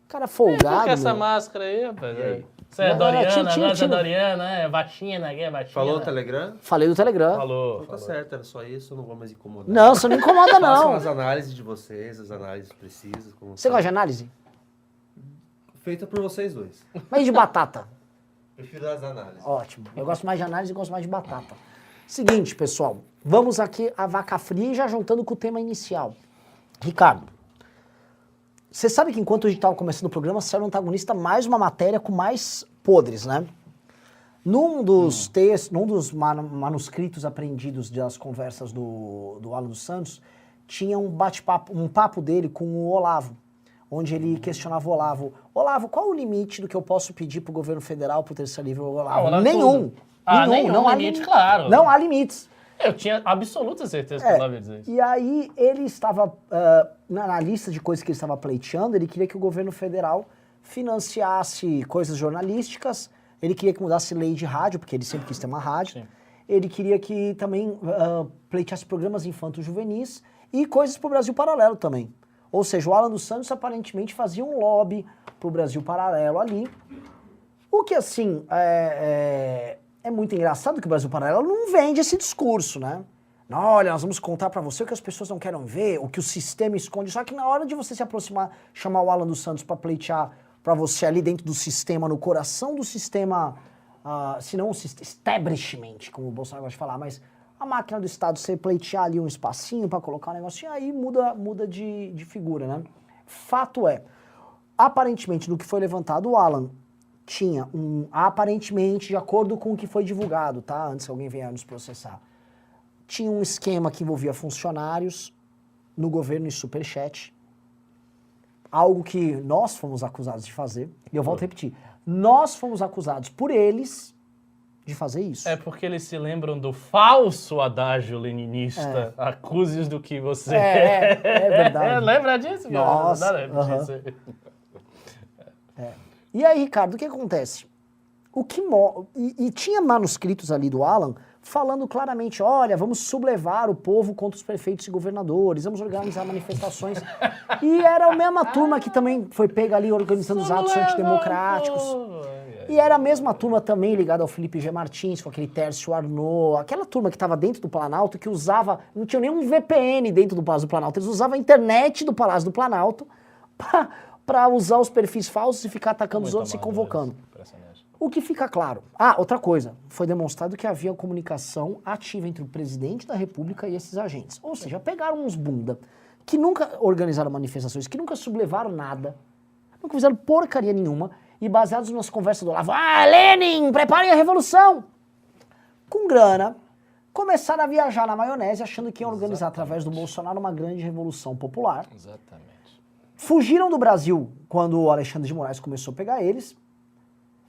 Cara Fica folgado, com essa meu. máscara aí, rapaz. E aí? Você é Não, Doriana, tira, nós é tira. Doriana, vacina, aqui é vacina. Falou o Telegram? Falei do Telegram. Falou. Então tá certo, era só isso, eu não vou mais incomodar. Não, você não incomoda, Façam não. as análises de vocês, as análises precisas. Como Você gosta de análise? Feita por vocês dois. Mas e de batata? Prefiro as análises. Ótimo. Eu gosto mais de análise e gosto mais de batata. Seguinte, pessoal. Vamos aqui a vaca fria e já juntando com o tema inicial. Ricardo, você sabe que enquanto a gente estava começando o programa, saiu no Antagonista mais uma matéria com mais podres, né? Num dos textos, num dos manuscritos apreendidos das conversas do Alan dos Santos, tinha um bate-papo, um papo dele com o Olavo, onde ele questionava o Olavo. Olavo, qual o limite do que eu posso pedir pro governo federal, pro Terceiro Livre? Olavo, Olavo nenhum. tudo. Nenhum não há limite, claro. Não há limites. Eu tinha absoluta certeza que o Olavo ia dizer isso. E aí ele estava, na lista de coisas que ele estava pleiteando, ele queria que o governo federal financiasse coisas jornalísticas, ele queria que mudasse lei de rádio, porque ele sempre quis ter uma rádio, Sim. ele queria que também pleiteasse programas infanto-juvenis e coisas para o Brasil Paralelo também. Ou seja, o Alan dos Santos aparentemente fazia um lobby para o Brasil Paralelo ali, o que assim, é muito engraçado que o Brasil Paralelo não vende esse discurso, né? Olha, nós vamos contar pra você o que as pessoas não querem ver, o que o sistema esconde. Só que na hora de você se aproximar, chamar o Alan dos Santos pra pleitear pra você ali dentro do sistema, no coração do sistema, se não o establishment, como o Bolsonaro gosta de falar, mas a máquina do Estado, você pleitear ali um espacinho pra colocar um negocinho, aí muda de figura, né? Fato é, aparentemente, no que foi levantado, o Alan tinha aparentemente, de acordo com o que foi divulgado, tá? Antes que alguém venha nos processar, tinha um esquema que envolvia funcionários no governo e superchat, algo que nós fomos acusados de fazer, e eu volto a repetir, nós fomos acusados por eles de fazer isso. É porque eles se lembram do falso adágio leninista, acuses do que você É verdade. Lembra disso? cara? Nossa, Não lembra aham. disso. E aí, Ricardo, o que acontece? E tinha manuscritos ali do Alan falando claramente, olha, vamos sublevar o povo contra os prefeitos e governadores, vamos organizar manifestações. E era a mesma turma que também foi pega ali organizando os atos antidemocráticos. E era a mesma turma também ligada ao Felipe G. Martins, com aquele Tércio Arnaud, aquela turma que estava dentro do Planalto, que usava, não tinha nenhum VPN dentro do Palácio do Planalto, eles usavam a internet do Palácio do Planalto para usar os perfis falsos e ficar atacando os outros e convocando. O que fica claro. Outra coisa. Foi demonstrado que havia comunicação ativa entre o presidente da República e esses agentes. Ou seja, pegaram uns bunda que nunca organizaram manifestações, que nunca sublevaram nada, nunca fizeram porcaria nenhuma, e baseados nas conversas do Olavo, Lenin, preparem a revolução! Com grana, começaram a viajar na maionese, achando que iam organizar através do Bolsonaro uma grande revolução popular. Exatamente. Fugiram do Brasil quando o Alexandre de Moraes começou a pegar eles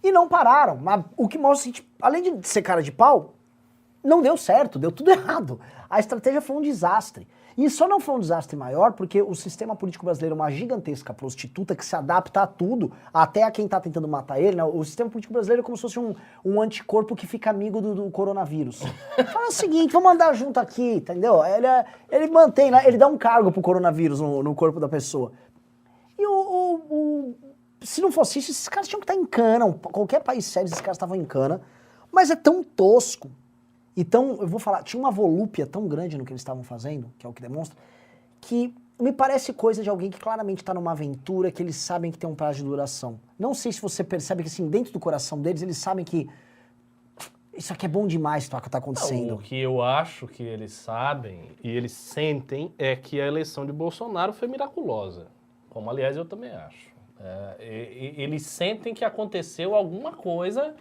e não pararam. Mas o que mostra que, além de ser cara de pau, não deu certo, deu tudo errado. A estratégia foi um desastre. E só não foi um desastre maior porque o sistema político brasileiro é uma gigantesca prostituta que se adapta a tudo, até a quem tá tentando matar ele, né? O sistema político brasileiro é como se fosse um anticorpo que fica amigo do coronavírus. Fala o seguinte, vamos andar junto aqui, entendeu? Ele mantém, né? Ele dá um cargo pro coronavírus no corpo da pessoa. E se não fosse isso, esses caras tinham que estar em cana. Qualquer país sério, esses caras estavam em cana. Mas é tão tosco. Então, eu vou falar, tinha uma volúpia tão grande no que eles estavam fazendo, que é o que demonstra, que me parece coisa de alguém que claramente está numa aventura, que eles sabem que tem um prazo de duração. Não sei se você percebe que, assim, dentro do coração deles, eles sabem que isso aqui é bom demais que está acontecendo. Não, o que eu acho que eles sabem e eles sentem é que a eleição de Bolsonaro foi miraculosa, como, aliás, eu também acho. Eles sentem que aconteceu alguma coisa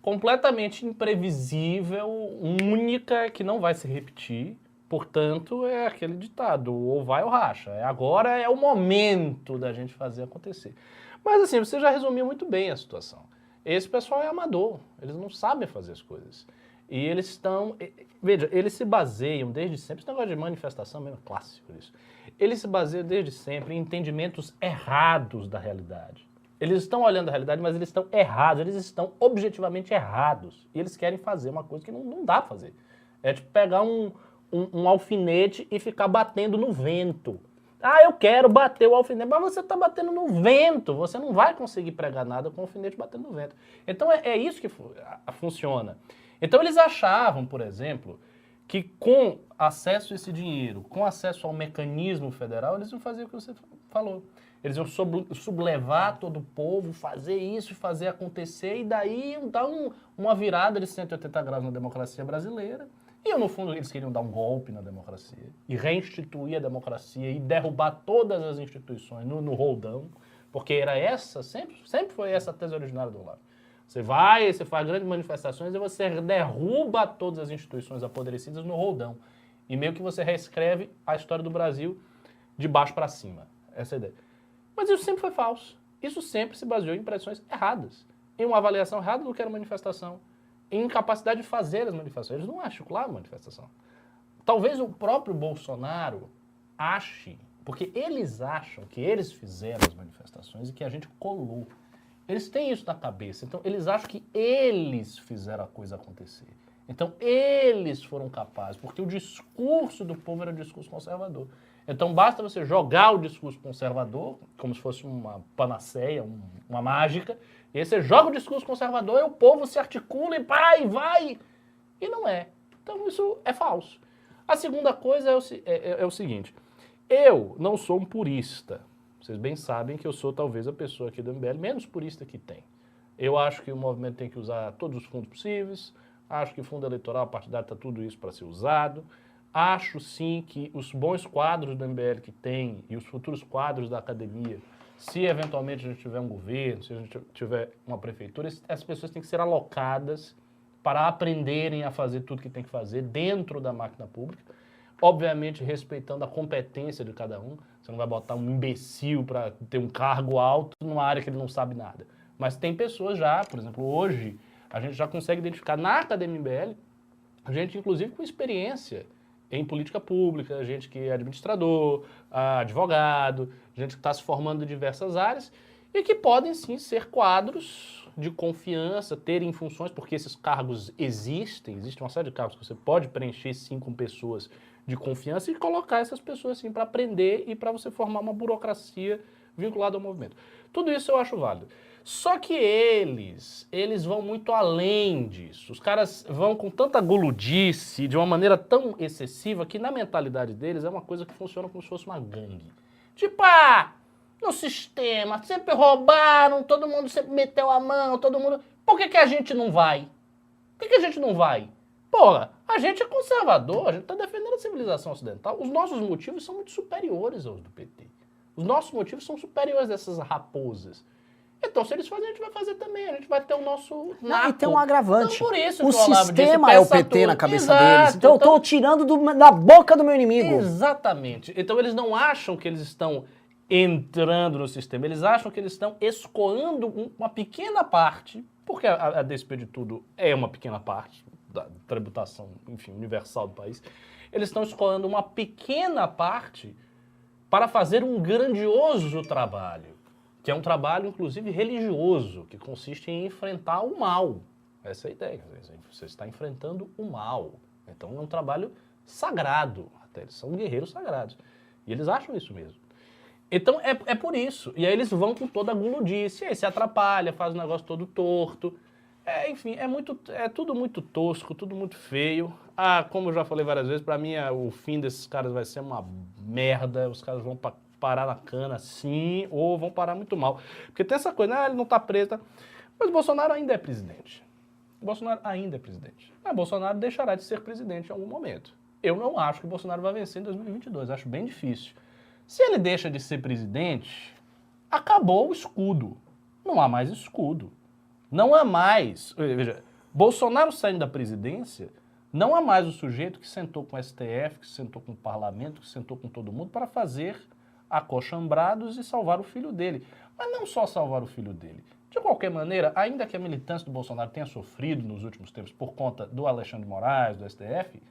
completamente imprevisível, única, que não vai se repetir. Portanto, é aquele ditado, ou vai ou racha. Agora é o momento da gente fazer acontecer. Mas assim, você já resumiu muito bem a situação. Esse pessoal é amador, eles não sabem fazer as coisas. E eles estão... Veja, eles se baseiam desde sempre, esse negócio de manifestação mesmo é clássico isso. Eles se baseiam desde sempre em entendimentos errados da realidade. Eles estão olhando a realidade, mas eles estão errados, eles estão objetivamente errados. E eles querem fazer uma coisa que não dá pra fazer. É tipo pegar um alfinete e ficar batendo no vento. Ah, eu quero bater o alfinete, mas você está batendo no vento, você não vai conseguir pregar nada com o alfinete batendo no vento. Então é isso que funciona. Então eles achavam, por exemplo, que com acesso a esse dinheiro, com acesso ao mecanismo federal, eles iam fazer o que você falou. Eles iam sublevar todo o povo, fazer isso, fazer acontecer, e daí iam dar uma virada de 180 graus na democracia brasileira. E, no fundo, eles queriam dar um golpe na democracia e restituir a democracia e derrubar todas as instituições no roldão, porque era essa, sempre foi essa a tese originária do Olavo. Você faz grandes manifestações e você derruba todas as instituições apodrecidas no roldão. E meio que você reescreve a história do Brasil de baixo para cima. Essa é a ideia. Mas isso sempre foi falso. Isso sempre se baseou em impressões erradas, em uma avaliação errada do que era manifestação, em incapacidade de fazer as manifestações. Eles não articulavam a manifestação. Talvez o próprio Bolsonaro ache, porque eles acham que eles fizeram as manifestações e que a gente colou. Eles têm isso na cabeça. Então, eles acham que eles fizeram a coisa acontecer. Então, eles foram capazes, porque o discurso do povo era um discurso conservador. Então, basta você jogar o discurso conservador, como se fosse uma panaceia, uma mágica, e aí você joga o discurso conservador e o povo se articula e vai. E não é. Então, isso é falso. A segunda coisa é o seguinte, eu não sou um purista. Vocês bem sabem que eu sou talvez a pessoa aqui do MBL menos purista que tem. Eu acho que o movimento tem que usar todos os fundos possíveis, acho que o fundo eleitoral partidário está tudo isso para ser usado. Acho sim que os bons quadros do MBL que tem e os futuros quadros da academia, se eventualmente a gente tiver um governo, se a gente tiver uma prefeitura, essas pessoas têm que ser alocadas para aprenderem a fazer tudo que tem que fazer dentro da máquina pública, obviamente respeitando a competência de cada um. Você não vai botar um imbecil para ter um cargo alto numa área que ele não sabe nada. Mas tem pessoas já, por exemplo, hoje, a gente já consegue identificar na academia MBL, gente inclusive com experiência em política pública, gente que é administrador, advogado, gente que está se formando em diversas áreas e que podem sim ser quadros de confiança, terem funções, porque esses cargos existem uma série de cargos que você pode preencher sim com pessoas de confiança e colocar essas pessoas sim para aprender e para você formar uma burocracia vinculada ao movimento. Tudo isso eu acho válido. Só que eles vão muito além disso. Os caras vão com tanta guludice, de uma maneira tão excessiva, que na mentalidade deles é uma coisa que funciona como se fosse uma gangue. Tipo, no sistema, sempre roubaram, todo mundo sempre meteu a mão, todo mundo... Por que a gente não vai? Por que a gente não vai? Porra, a gente é conservador, a gente está defendendo a civilização ocidental. Os nossos motivos são muito superiores aos do PT. Os nossos motivos são superiores a essas raposas. Então, se eles fazem, a gente vai fazer também. A gente vai ter o nosso Não, naco. e tem um agravante. Então, por isso o que o Olavo sistema disse, é o peça PT na tudo. cabeça Exato. deles. Então eu tô tirando da boca do meu inimigo. Exatamente. Então eles não acham que eles estão entrando no sistema, eles acham que eles estão escoando uma pequena parte, porque a despeito de tudo é uma pequena parte da tributação, enfim, universal do país. Eles estão escoando uma pequena parte para fazer um grandioso trabalho, que é um trabalho, inclusive, religioso, que consiste em enfrentar o mal. Essa é a ideia. Você está enfrentando o mal. Então é um trabalho sagrado. Até eles são guerreiros sagrados. E eles acham isso mesmo. Então é por isso. E aí eles vão com toda a guludice. E aí se atrapalha, faz o negócio todo torto. Enfim, é tudo muito tosco, tudo muito feio. Como eu já falei várias vezes, pra mim o fim desses caras vai ser uma merda. Os caras vão parar na cana, sim, ou vão parar muito mal. Porque tem essa coisa, ele não tá preso, tá? Mas o Bolsonaro ainda é presidente. O Bolsonaro ainda é presidente. Mas Bolsonaro deixará de ser presidente em algum momento. Eu não acho que o Bolsonaro vai vencer em 2022, acho bem difícil. Se ele deixa de ser presidente, acabou o escudo. Não há mais escudo. Não há mais... Veja, Bolsonaro saindo da presidência, não há mais o sujeito que sentou com o STF, que sentou com o parlamento, que sentou com todo mundo para fazer acochambrados e salvar o filho dele. Mas não só salvar o filho dele. De qualquer maneira, ainda que a militância do Bolsonaro tenha sofrido nos últimos tempos por conta do Alexandre de Moraes, do STF,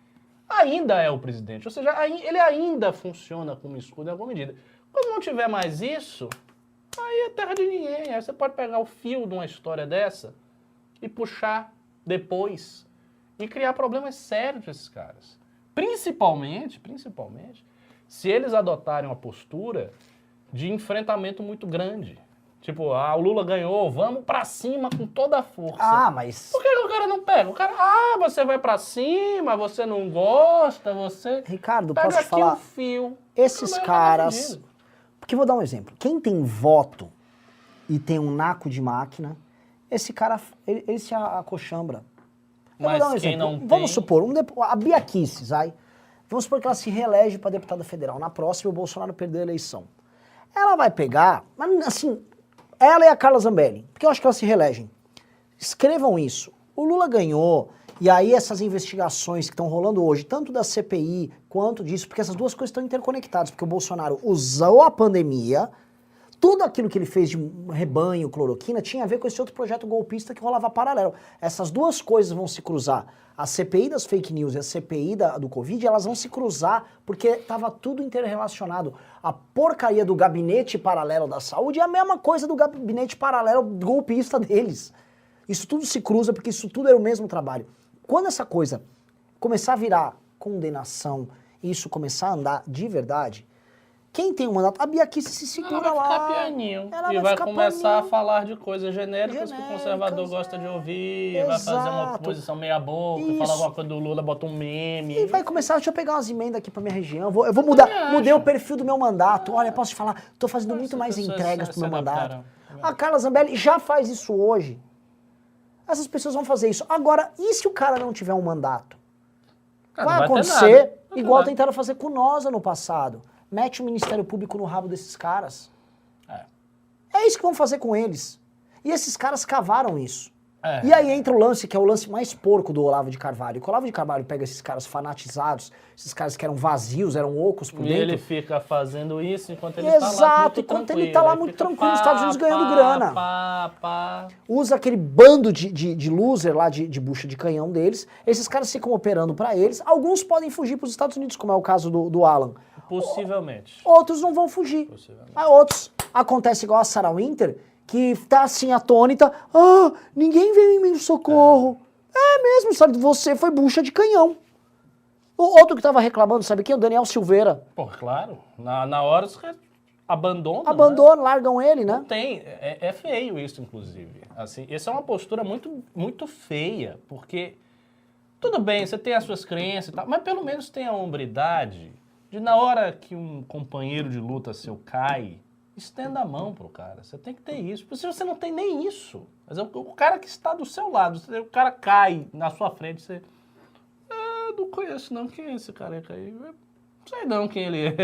ainda é o presidente. Ou seja, ele ainda funciona como escudo em alguma medida. Quando não tiver mais isso, aí é terra de ninguém. Aí você pode pegar o fio de uma história dessa e puxar depois e criar problemas sérios para esses caras. Principalmente, se eles adotarem uma postura de enfrentamento muito grande. Tipo, o Lula ganhou, vamos pra cima com toda a força. Mas... Por que o cara não pega? O cara, você vai pra cima, você não gosta, você... Ricardo, pega posso te aqui falar? um fio. Esses Não, caras... Porque vou dar um exemplo. Quem tem voto e tem um naco de máquina, esse cara, ele se acochambra. Eu vou Mas dar um quem exemplo. não Vamos tem... supor, a Bia Kicis, vamos supor que ela se reelege para deputada federal. Na próxima, o Bolsonaro perdeu a eleição. Ela vai pegar, mas assim, ela e a Carla Zambelli, porque eu acho que elas se reelegem. Escrevam isso. O Lula ganhou, e aí essas investigações que estão rolando hoje, tanto da CPI quanto disso, porque essas duas coisas estão interconectadas, porque o Bolsonaro usou a pandemia, tudo aquilo que ele fez de rebanho, cloroquina, tinha a ver com esse outro projeto golpista que rolava paralelo. Essas duas coisas vão se cruzar. A CPI das fake news e a CPI do Covid, elas vão se cruzar porque estava tudo interrelacionado. A porcaria do gabinete paralelo da saúde é a mesma coisa do gabinete paralelo golpista deles. Isso tudo se cruza porque isso tudo era o mesmo trabalho. Quando essa coisa começar a virar condenação e isso começar a andar de verdade, quem tem um mandato, a Bia Kicis se segura lá. Ela vai ficar pianinho. Ela E vai começar paninho. a falar de coisas genéricas que o conservador gosta de ouvir, vai fazer uma Exato. posição meia boca, Isso. falar alguma coisa do Lula, bota um meme. E vai começar, deixa eu pegar umas emendas aqui pra minha região, eu vou mudar, mudei o perfil do meu mandato. Olha, posso te falar, tô fazendo muito mais pessoas entregas se pro meu mandato. adaptaram. A Carla Zambelli já faz isso hoje. Essas pessoas vão fazer isso. Agora, e se o cara não tiver um mandato? Cara, Vai não vai ter acontecer nada. Não vai ter igual nada. tentaram fazer com nós no passado. Mete o Ministério Público no rabo desses caras. É isso que vão fazer com eles. E esses caras cavaram isso. E aí entra o lance, que é o lance mais porco do Olavo de Carvalho. Que o Olavo de Carvalho pega esses caras fanatizados, esses caras que eram vazios, eram ocos por E dentro. ele fica fazendo isso enquanto ele tá lá Exato, muito enquanto tranquilo. ele tá lá muito tranquilo nos Estados Unidos ganhando grana. Pá. Usa aquele bando de loser lá, de bucha de canhão deles. Esses caras ficam operando pra eles. Alguns podem fugir pros Estados Unidos, como é o caso do Alan. Possivelmente. Outros não vão fugir. Aí outros, acontece igual a Sarah Winter, que tá assim atônita, ninguém veio em meu socorro. É mesmo, sabe, você foi bucha de canhão. O outro que tava reclamando, sabe quem? O Daniel Silveira. Pô, claro. Na hora os caras abandonam. Abandonam, largam ele, né? Não tem. É feio isso, inclusive. Assim, essa é uma postura muito, muito feia, porque tudo bem, você tem as suas crenças e tal, mas pelo menos tem a hombridade de na hora que um companheiro de luta seu cai, estenda a mão pro cara. Você tem que ter isso. Porque se você não tem nem isso, mas o cara que está do seu lado, o cara cai na sua frente, você... não conheço não. Quem é esse careca aí? Não sei não quem ele é.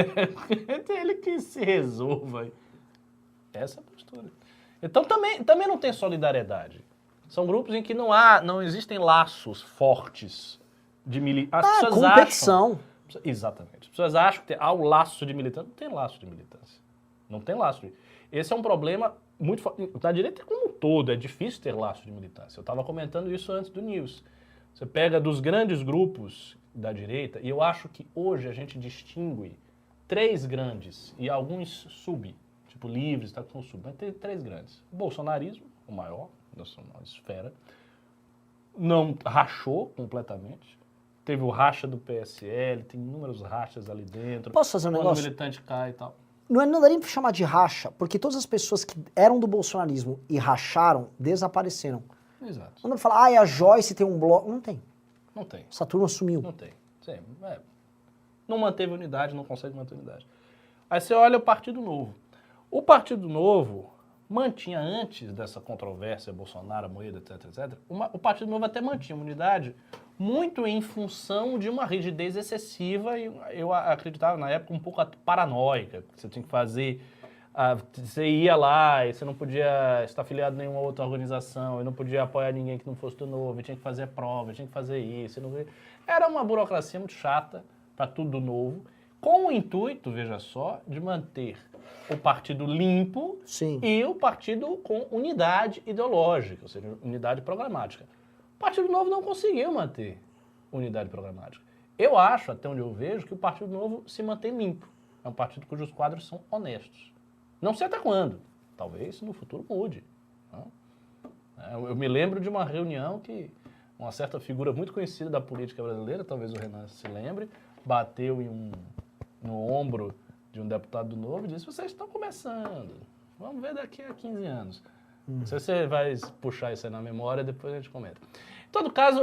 Ele que se resolva. Essa é a postura. Então também não tem solidariedade. São grupos em que não existem laços fortes de militância. As pessoas competição. acham... Exatamente. As pessoas acham que o laço de militância. Não tem laço de militância. Não tem laço. Esse é um problema muito forte. Na direita como um todo, é difícil ter laço de militância. Eu estava comentando isso antes do News. Você pega dos grandes grupos da direita, e eu acho que hoje a gente distingue 3 grandes e alguns tipo livres, tá, com sub, mas tem 3 grandes. O bolsonarismo, o maior, da sua esfera, não rachou completamente. Teve o racha do PSL, tem inúmeros rachas ali dentro. Posso fazer um Quando negócio? o militante cai e tal. Não daria pra chamar de racha, porque todas as pessoas que eram do bolsonarismo e racharam, desapareceram. Exato. Não dá pra falar, a Joyce tem um bloco. Não tem. Não tem. Essa turma sumiu. Não tem. Sim, não manteve unidade, não consegue manter unidade. Aí você olha o Partido Novo. O Partido Novo mantinha, antes dessa controvérsia, Bolsonaro, Moedo, etc, etc, o Partido Novo até mantinha uma unidade muito em função de uma rigidez excessiva e eu acreditava na época um pouco paranoica. Você tinha que fazer... você ia lá e você não podia estar afiliado a nenhuma outra organização, e não podia apoiar ninguém que não fosse do Novo, e tinha que fazer prova, tinha que fazer isso. Era uma burocracia muito chata para tudo do Novo, com o intuito, veja só, de manter o partido limpo. Sim. E o partido com unidade ideológica, ou seja, unidade programática. O Partido Novo não conseguiu manter unidade programática. Eu acho, até onde eu vejo, que o Partido Novo se mantém limpo. É um partido cujos quadros são honestos. Não sei até quando. Talvez no futuro mude. Eu me lembro de uma reunião que uma certa figura muito conhecida da política brasileira, talvez o Renan se lembre, bateu no ombro de um deputado do Novo e disse: vocês estão começando, vamos ver daqui a 15 anos. Não sei se você vai puxar isso aí na memória, depois a gente comenta. Em todo caso,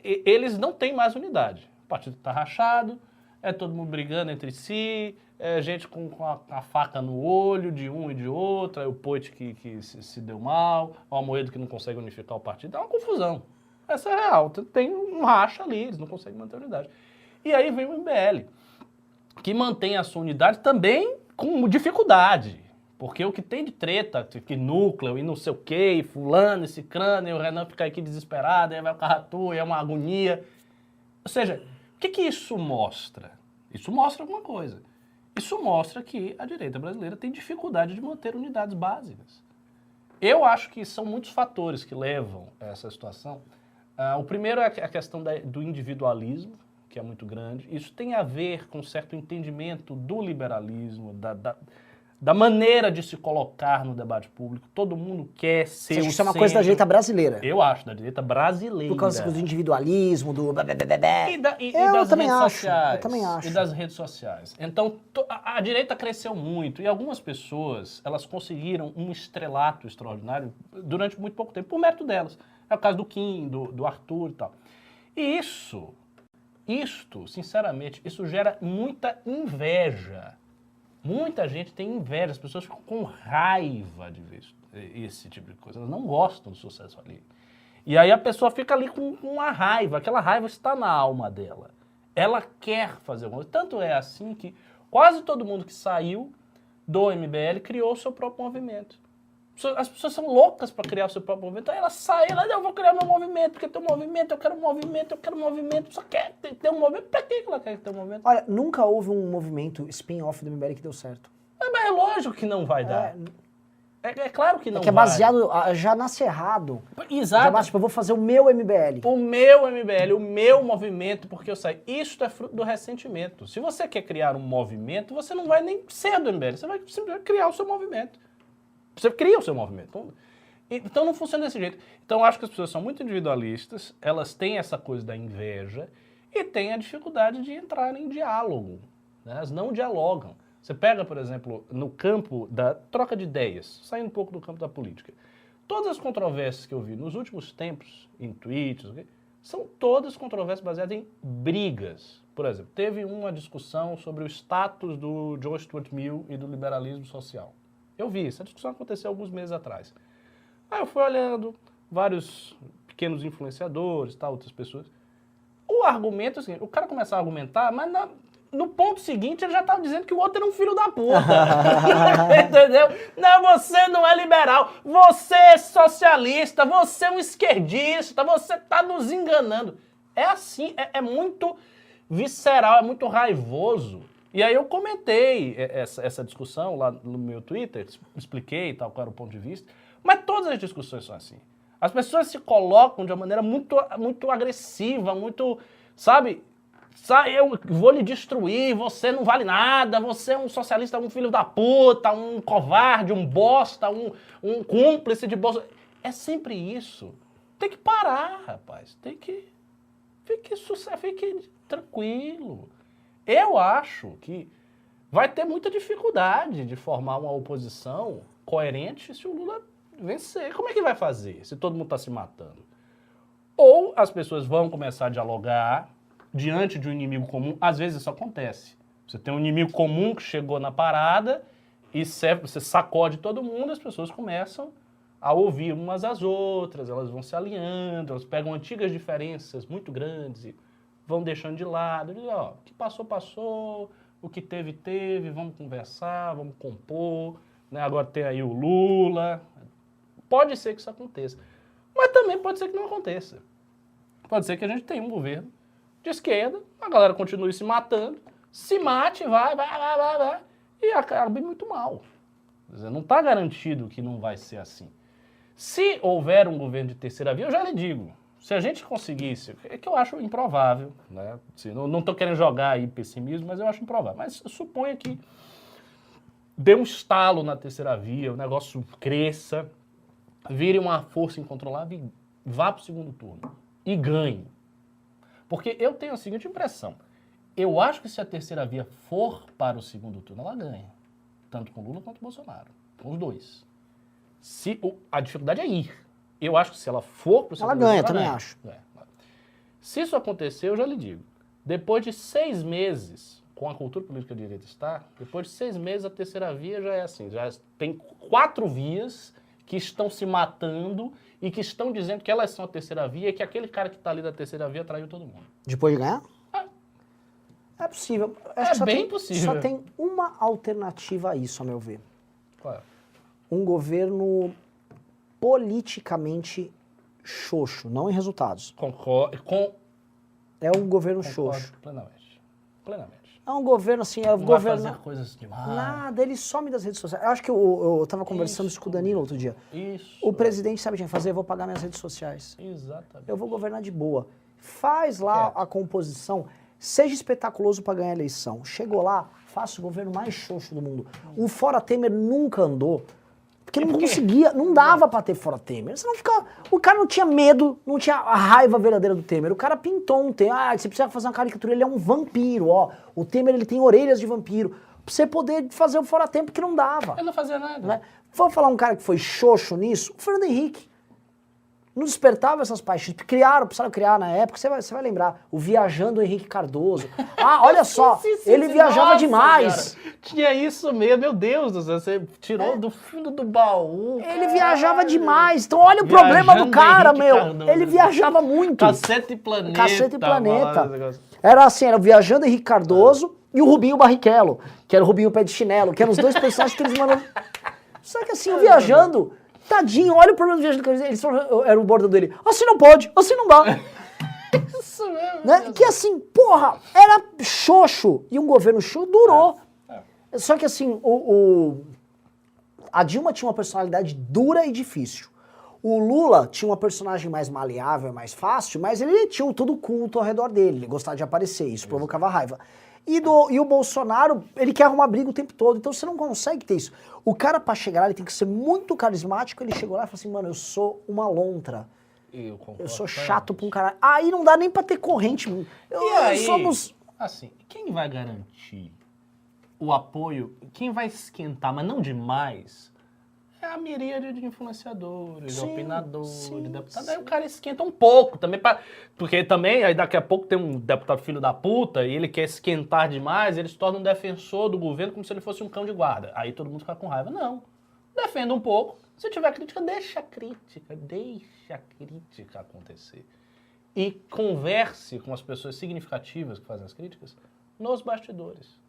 eles não têm mais unidade. O partido está rachado, é todo mundo brigando entre si, é gente com a faca no olho de um e de outro, é o Poit que se deu mal, o Amoedo que não consegue unificar o partido. É uma confusão. Essa é real. Tem um racha ali, eles não conseguem manter a unidade. E aí vem o MBL, que mantém a sua unidade também com dificuldade. Porque o que tem de treta, que núcleo e não sei o quê, e fulano, e cicrano, e o Renan fica aqui desesperado, aí vai o Carratu, e é uma agonia. Ou seja, o que isso mostra? Isso mostra alguma coisa. Isso mostra que a direita brasileira tem dificuldade de manter unidades básicas. Eu acho que são muitos fatores que levam a essa situação. O primeiro é a questão do individualismo, que é muito grande. Isso tem a ver com certo entendimento do liberalismo, da maneira de se colocar no debate público. Todo mundo quer ser Você acha o que isso é uma centro. coisa da direita brasileira? Eu acho, da direita brasileira. Por causa do individualismo, do... E Eu das também redes acho, sociais. eu também acho. E das redes sociais. Então, a direita cresceu muito e algumas pessoas, elas conseguiram um estrelato extraordinário durante muito pouco tempo, por mérito delas. É o caso do Kim, do Arthur e tal. E isto, sinceramente, isso gera muita inveja. Muita gente tem inveja, as pessoas ficam com raiva de ver esse tipo de coisa. Elas não gostam do sucesso ali. E aí a pessoa fica ali com uma raiva, aquela raiva está na alma dela. Ela quer fazer alguma coisa. Tanto é assim que quase todo mundo que saiu do MBL criou o seu próprio movimento. As pessoas são loucas para criar o seu próprio movimento. Aí ela sai, eu vou criar meu movimento, porque tem um movimento, eu quero um movimento, eu quero um movimento. Só quer ter um movimento. Para que ela quer ter um movimento? Olha, nunca houve um movimento spin-off do MBL que deu certo. Mas é lógico que não vai dar. É claro que não vai. Que é baseado, já nasce errado. Exato. Já nasce, tipo, eu vou fazer o meu MBL. O meu MBL, o meu movimento, porque eu saí. Isso é fruto do ressentimento. Se você quer criar um movimento, você não vai nem ser do MBL, você vai simplesmente criar o seu movimento. Você cria o seu movimento. Então não funciona desse jeito. Então eu acho que as pessoas são muito individualistas, elas têm essa coisa da inveja e têm a dificuldade de entrar em diálogo. Né? Elas não dialogam. Você pega, por exemplo, no campo da troca de ideias, saindo um pouco do campo da política. Todas as controvérsias que eu vi nos últimos tempos, em tweets, são todas controvérsias baseadas em brigas. Por exemplo, teve uma discussão sobre o status do John Stuart Mill e do liberalismo social. Eu vi, essa discussão aconteceu alguns meses atrás. Aí eu fui olhando vários pequenos influenciadores, outras pessoas. O argumento é o seguinte, o cara começa a argumentar, mas no ponto seguinte, ele já estava dizendo que o outro era um filho da puta. Entendeu? Não, você não é liberal, você é socialista, você é um esquerdista, você está nos enganando. É assim, é muito visceral, é muito raivoso. E aí eu comentei essa discussão lá no meu Twitter, expliquei tal qual era o ponto de vista, mas todas as discussões são assim. As pessoas se colocam de uma maneira muito agressiva, muito, sabe, eu vou lhe destruir, você não vale nada, você é um socialista, um filho da puta, um covarde, um bosta, um cúmplice de Bolsonaro. É sempre isso. Tem que parar, rapaz, fique tranquilo. Eu acho que vai ter muita dificuldade de formar uma oposição coerente se o Lula vencer. Como é que vai fazer se todo mundo está se matando? Ou as pessoas vão começar a dialogar diante de um inimigo comum. Às vezes isso acontece. Você tem um inimigo comum que chegou na parada e você sacode todo mundo, as pessoas começam a ouvir umas às outras, elas vão se alinhando, elas pegam antigas diferenças muito grandes e vão deixando de lado. Dizem, ó, o que passou, passou, o que teve, vamos conversar, vamos compor, né? Agora tem aí o Lula. Pode ser que isso aconteça, mas também pode ser que não aconteça. Pode ser que a gente tenha um governo de esquerda, a galera continue se matando, se mate, vai, e acabe muito mal. Quer dizer, não está garantido que não vai ser assim. Se houver um governo de terceira via, eu já lhe digo, se a gente conseguisse, é que eu acho improvável, né? Assim, não estou querendo jogar aí pessimismo, mas eu acho improvável. Mas suponha que dê um estalo na terceira via, o negócio cresça, vire uma força incontrolável e vá para o segundo turno. E ganhe. Porque eu tenho a seguinte impressão. Eu acho que se a terceira via for para o segundo turno, ela ganha. Tanto com Lula quanto com Bolsonaro. Com os dois. A dificuldade é ir. Eu acho que se ela for para o segundo turno, ela ganha, também acho. Se isso acontecer, eu já lhe digo. Depois de 6 meses, com a cultura política de direita está, depois de 6 meses a terceira via já é assim. Já tem 4 vias que estão se matando e que estão dizendo que elas são a terceira via e que aquele cara que está ali da terceira via traiu todo mundo. Depois de ganhar? É possível. Acho que bem possível. Só tem uma alternativa a isso, a meu ver. Qual é? Um governo politicamente xoxo, não em resultados. Concordo. É um governo Concordo xoxo. plenamente. É um governo assim, Não vai fazer coisas demais. Nada, ele some das redes sociais. Eu acho que eu tava conversando isso com o Danilo outro dia. Isso. O presidente sabe o que vai fazer? Eu vou pagar minhas redes sociais. Exatamente. Eu vou governar de boa. Faz lá a composição, seja espetaculoso para ganhar a eleição. Chegou lá, faça o governo mais xoxo do mundo. O Fora Temer nunca andou, porque não conseguia, não dava para ter Fora Temer. Você não ficava, o cara não tinha medo, não tinha a raiva verdadeira do Temer. O cara pintou um Temer. Ah, você precisa fazer uma caricatura, ele é um vampiro, ó. O Temer, ele tem orelhas de vampiro. Pra você poder fazer o Fora Temer, porque não dava. Ele não fazia nada. Né? Vou falar um cara que foi xoxo nisso, o Fernando Henrique. Não despertava essas paixões. Precisaram criar na época, você vai lembrar, o Viajando Henrique Cardoso. Ah, olha só, ele viajava nossa, demais. Cara, tinha isso mesmo, meu Deus do céu, você tirou do fundo do baú. Ele viajava demais. Então olha o problema do cara, meu. Ele viajava muito. Cacete e Planeta. Cacete e Planeta. Era assim, era o Viajando Henrique Cardoso e o Rubinho Barrichello, que era o Rubinho Pé de Chinelo, que eram os dois personagens que eles mandavam. Só que assim, o Viajando... Tadinho, olha o problema do Viajando Cardoso. Eles falaram, era o bordão dele. Assim não pode, assim não dá. Isso mesmo. Né? Que assim, porra, era xoxo. E um governo xoxo durou. Só que assim, a Dilma tinha uma personalidade dura e difícil. O Lula tinha uma personagem mais maleável, mais fácil, mas ele tinha todo culto ao redor dele. Ele gostava de aparecer, isso provocava raiva. E o Bolsonaro, ele quer arrumar briga o tempo todo, então você não consegue ter isso. O cara, pra chegar lá, ele tem que ser muito carismático. Ele chegou lá e falou assim, mano, eu sou uma lontra. Eu sou chato pra um caralho. Aí não dá nem pra ter corrente. Somos... Assim, quem vai garantir o apoio, quem vai esquentar, mas não demais, é a miríade de influenciadores, de opinadores, de deputados. Aí o cara esquenta um pouco também, porque também aí daqui a pouco tem um deputado filho da puta e ele quer esquentar demais, ele se torna um defensor do governo como se ele fosse um cão de guarda. Aí todo mundo fica com raiva. Não. Defenda um pouco. Se tiver crítica, deixa a crítica acontecer. E converse com as pessoas significativas que fazem as críticas nos bastidores.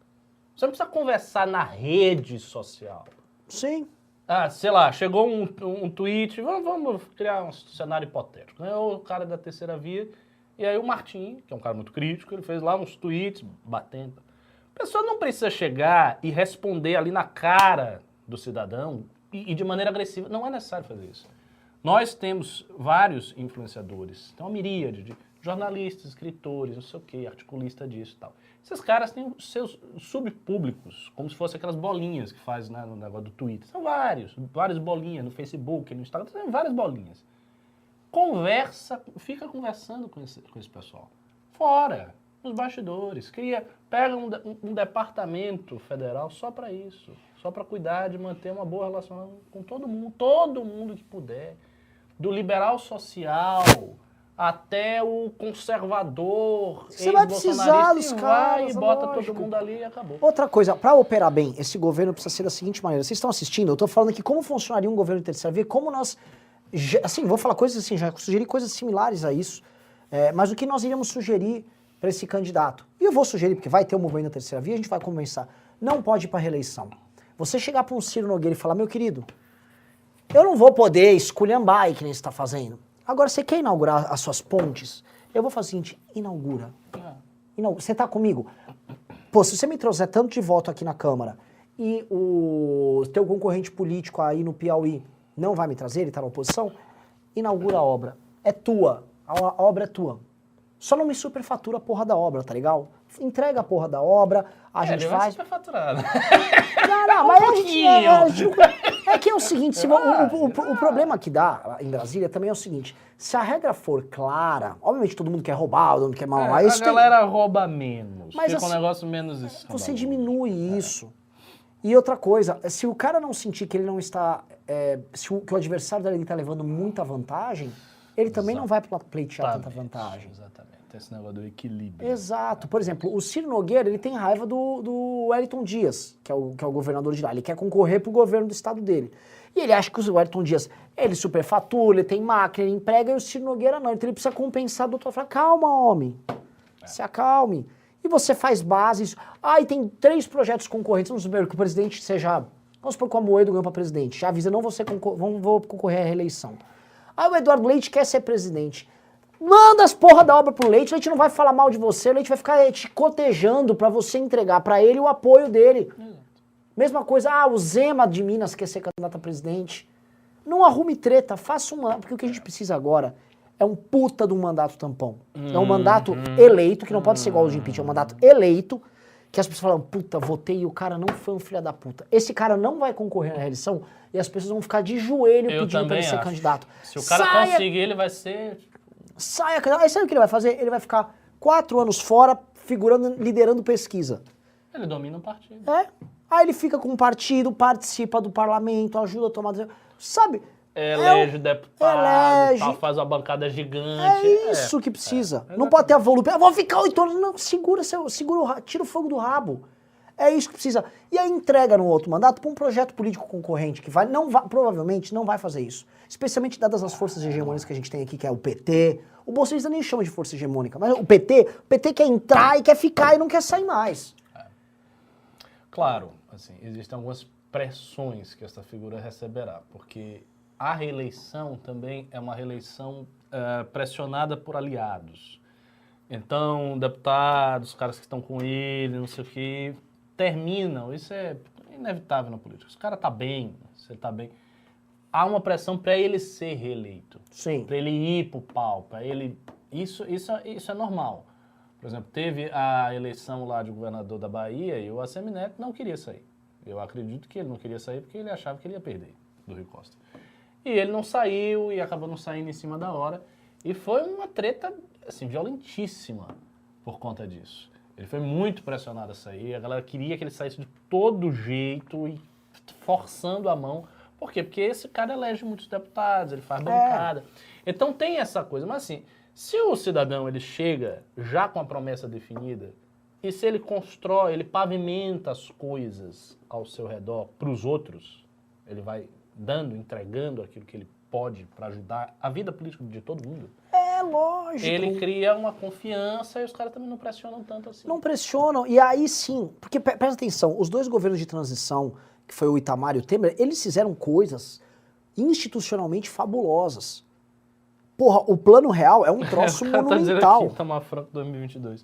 Você não precisa conversar na rede social. Sim. Ah, sei lá, chegou um tweet, vamos criar um cenário hipotético. Ganhou o cara da terceira via, e aí o Martim, que é um cara muito crítico, ele fez lá uns tweets batendo. A pessoa não precisa chegar e responder ali na cara do cidadão e de maneira agressiva. Não é necessário fazer isso. Nós temos vários influenciadores, tem uma miríade de jornalistas, escritores, não sei o quê, articulista disso e tal. Esses caras têm os seus subpúblicos, como se fossem aquelas bolinhas que faz, né, no negócio do Twitter. São várias bolinhas no Facebook, no Instagram, tem várias bolinhas. Conversa, fica conversando com esse pessoal. Fora, nos bastidores. Pega um departamento federal só para isso. Só para cuidar de manter uma boa relação com todo mundo que puder. Do liberal social até o conservador, Você vai precisar dos vai caras, e bota lógico. todo mundo ali e acabou. Outra coisa, para operar bem, esse governo precisa ser da seguinte maneira. Vocês estão assistindo, eu estou falando aqui como funcionaria um governo de terceira via, como nós... Assim, vou falar coisas assim, já sugeri coisas similares a isso, mas o que nós iríamos sugerir para esse candidato? E eu vou sugerir, porque vai ter um movimento da terceira via, a gente vai conversar. Não pode ir para reeleição. Você chegar para um Ciro Nogueira e falar, meu querido, eu não vou poder esculhambar aí que nem você está fazendo. Agora, você quer inaugurar as suas pontes? Eu vou fazer o seguinte, inaugura. Você está comigo? Pô, se você me trouxer tanto de voto aqui na Câmara e o teu concorrente político aí no Piauí não vai me trazer, ele está na oposição, inaugura a obra. É tua. A obra é tua. Só não me superfatura a porra da obra, tá legal? Entrega a porra da obra, a gente ele faz... vai superfaturar, né? Não, mas a gente... É que é o seguinte, o problema que dá em Brasília também é o seguinte, se a regra for clara, obviamente todo mundo quer roubar, todo mundo quer mal, A galera rouba menos, mas fica assim, um negócio menos escandaloso. você diminui isso. E outra coisa, se o cara não sentir que ele não está, que o adversário dele está levando muita vantagem, ele também não vai pleitear tanta vantagem. Exatamente, tem esse negócio do equilíbrio. Exato. Por exemplo, o Ciro Nogueira, ele tem raiva do Wellington Dias, que é o governador de lá. Ele quer concorrer pro governo do estado dele. E ele acha que o Wellington Dias, ele superfatura, ele tem máquina, ele emprega, e o Ciro Nogueira não. Então ele precisa compensar do outro lado. Fala, calma, homem. Se acalme. E você faz bases. E tem 3 projetos concorrentes. Vamos supor que o presidente seja... Vamos supor que o Amoedo ganhou para presidente. Já avisa, não vou concorrer à reeleição. Aí o Eduardo Leite quer ser presidente. Manda as porra da obra pro Leite, o Leite não vai falar mal de você, o Leite vai ficar te cotejando pra você entregar pra ele o apoio dele. Mesma coisa, o Zema de Minas quer ser candidato a presidente. Não arrume treta, faça porque o que a gente precisa agora é um puta de um mandato tampão. É um mandato eleito, que não pode ser igual ao de impeachment, é um mandato eleito, que as pessoas falam, puta, votei e o cara não foi um filho da puta. Esse cara não vai concorrer à reeleição e as pessoas vão ficar de joelho pedindo pra ele ser candidato. Se o cara conseguir, ele vai ser... Aí sabe o que ele vai fazer? Ele vai ficar 4 anos fora, liderando pesquisa. Ele domina o partido. Aí ele fica com o partido, participa do parlamento, ajuda a tomar... Sabe? Elege deputado, tal, faz uma bancada gigante. É isso que precisa. Não pode ter a volúpia. Vou ficar 8 anos. Não, tira o fogo do rabo. É isso que precisa. E aí entrega no outro mandato para um projeto político concorrente que provavelmente não vai fazer isso. Especialmente dadas as forças hegemônicas que a gente tem aqui, que é o PT. O bolsonaro nem chama de força hegemônica, mas o PT quer entrar e quer ficar e não quer sair mais. Claro, assim, existem algumas pressões que essa figura receberá, porque a reeleição também é uma reeleição pressionada por aliados. Então, deputados, caras que estão com ele, não sei o quê, terminam, isso é inevitável na política. Se o cara tá bem, se ele tá bem, há uma pressão para ele ser reeleito. Sim. Para ele ir pro pau, para ele... Isso é normal. Por exemplo, teve a eleição lá de governador da Bahia e o ACM Neto não queria sair. Eu acredito que ele não queria sair porque ele achava que ele ia perder do Rui Costa. E ele não saiu e acabou não saindo em cima da hora. E foi uma treta, assim, violentíssima por conta disso. Ele foi muito pressionado a sair, a galera queria que ele saísse de todo jeito e forçando a mão. Por quê? Porque esse cara elege muitos deputados, ele faz bancada. Então tem essa coisa. Mas assim, se o cidadão ele chega já com a promessa definida, e se ele constrói, ele pavimenta as coisas ao seu redor para os outros, ele vai entregando aquilo que ele pode para ajudar a vida política de todo mundo. lógico. Ele cria uma confiança e os caras também não pressionam tanto assim. Não pressionam. E aí sim, porque presta atenção, os dois governos de transição, que foi o Itamar e o Temer, eles fizeram coisas institucionalmente fabulosas. Porra, o Plano Real é um troço o cara tá dizendo monumental. aqui, Itamar Franco 2022.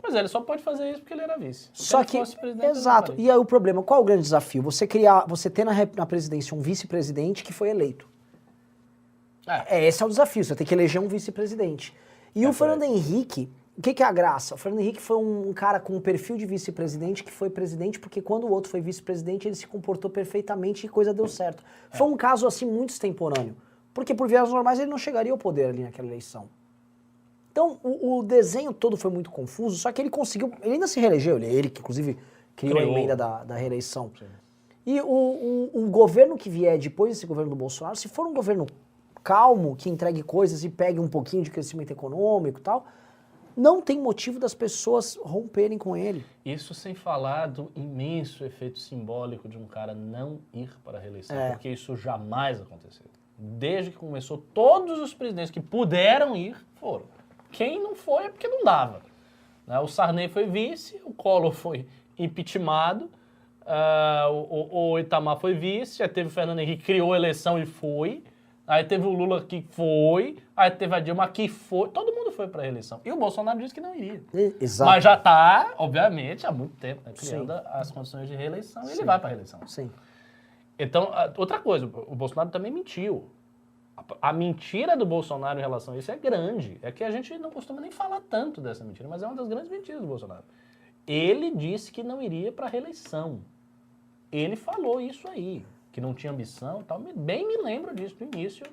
Pois é, ele só pode fazer isso porque ele era vice. Só que, exato. E aí o problema, qual é o grande desafio? Você ter na presidência um vice-presidente que foi eleito. Esse é o desafio, você tem que eleger um vice-presidente. E o Fernando Henrique, o que é a graça? O Fernando Henrique foi um cara com um perfil de vice-presidente que foi presidente porque quando o outro foi vice-presidente ele se comportou perfeitamente e coisa deu certo. Foi um caso assim muito extemporâneo. Porque por vias normais ele não chegaria ao poder ali naquela eleição. Então, o desenho todo foi muito confuso, só que ele conseguiu, ele ainda se reelegeu, ele que inclusive criou a emenda da reeleição. Sim. E o governo que vier depois desse governo do Bolsonaro, se for um governo calmo, que entregue coisas e pegue um pouquinho de crescimento econômico e tal, não tem motivo das pessoas romperem com ele. Isso sem falar do imenso efeito simbólico de um cara não ir para a reeleição, porque isso jamais aconteceu. Desde que começou, todos os presidentes que puderam ir, foram. Quem não foi é porque não dava. O Sarney foi vice, o Collor foi impeachmentado, o Itamar foi vice, aí teve o Fernando Henrique, criou a eleição e foi, aí teve o Lula que foi, aí teve a Dilma que foi, todo mundo foi para a reeleição. E o Bolsonaro disse que não iria. Exato. Mas já está, obviamente, há muito tempo, né, criando as condições de reeleição e ele vai para a reeleição. Sim. Então, outra coisa, o Bolsonaro também mentiu. A mentira do Bolsonaro em relação a isso é grande. É que a gente não costuma nem falar tanto dessa mentira, mas é uma das grandes mentiras do Bolsonaro. Ele disse que não iria para a reeleição. Ele falou isso aí, que não tinha ambição e tal. Bem me lembro disso, do início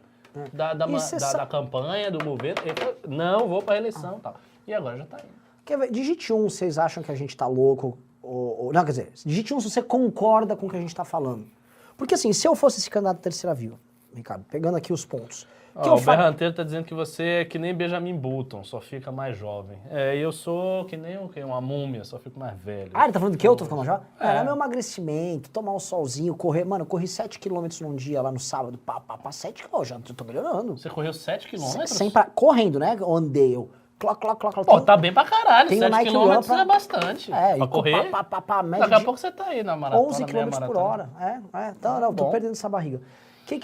da campanha, do governo. Ele falou, não, vou para a reeleição e tal. E agora já está indo. Quer ver? Digite 1, vocês acham que a gente está louco? Não, quer dizer, digite 1 se você concorda com o que a gente está falando. Porque assim, se eu fosse esse candidato à terceira via, Ricardo, pegando aqui os pontos. O Berranteiro tá dizendo que você é que nem Benjamin Button, só fica mais jovem. Eu sou que nem uma múmia, só fico mais velho. Ele tá falando que eu tô ficando mais jovem? É meu emagrecimento, tomar um solzinho, correr. Mano, eu corri 7 km num dia lá no sábado, 7 km, já tô melhorando. Você correu 7 km? Correndo, né? Andei, eu. Cloc. Pô, tá bem pra caralho, 7 km é bastante. Pra correr. Daqui a pouco você tá aí na maratona. 11 km por hora. Então, não, tô perdendo essa barriga.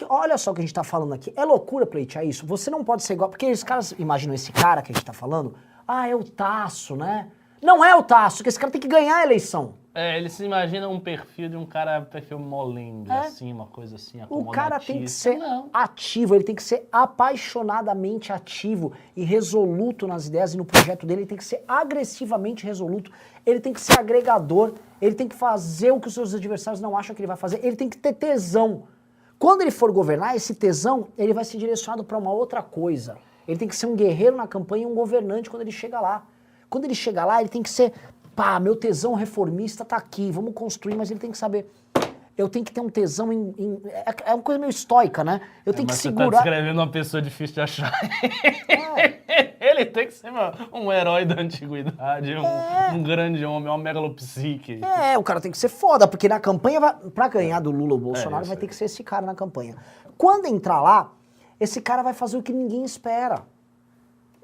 Olha só o que a gente tá falando aqui. É loucura pleitear isso. Você não pode ser igual... Porque os caras imaginam esse cara que a gente tá falando. É o Tasso, né? Não é o Tasso, que esse cara tem que ganhar a eleição. Eles se imaginam um perfil de um cara, perfil molengo, assim, uma coisa assim, o cara tem que ser ativo, ele tem que ser apaixonadamente ativo e resoluto nas ideias e no projeto dele, ele tem que ser agressivamente resoluto, ele tem que ser agregador, ele tem que fazer o que os seus adversários não acham que ele vai fazer, ele tem que ter tesão. Quando ele for governar, esse tesão, ele vai ser direcionado para uma outra coisa. Ele tem que ser um guerreiro na campanha e um governante quando ele chega lá. Quando ele chega lá, ele tem que ser, meu tesão reformista tá aqui, vamos construir, mas ele tem que saber, eu tenho que ter um tesão é uma coisa meio estoica, né? Eu tenho que segurar... Você tá descrevendo uma pessoa difícil de achar. Ele tem que ser um herói da antiguidade, um grande homem, uma megalopsique. O cara tem que ser foda, porque na campanha, pra ganhar do Lula ou Bolsonaro, vai ter que ser esse cara na campanha. Quando entrar lá, esse cara vai fazer o que ninguém espera.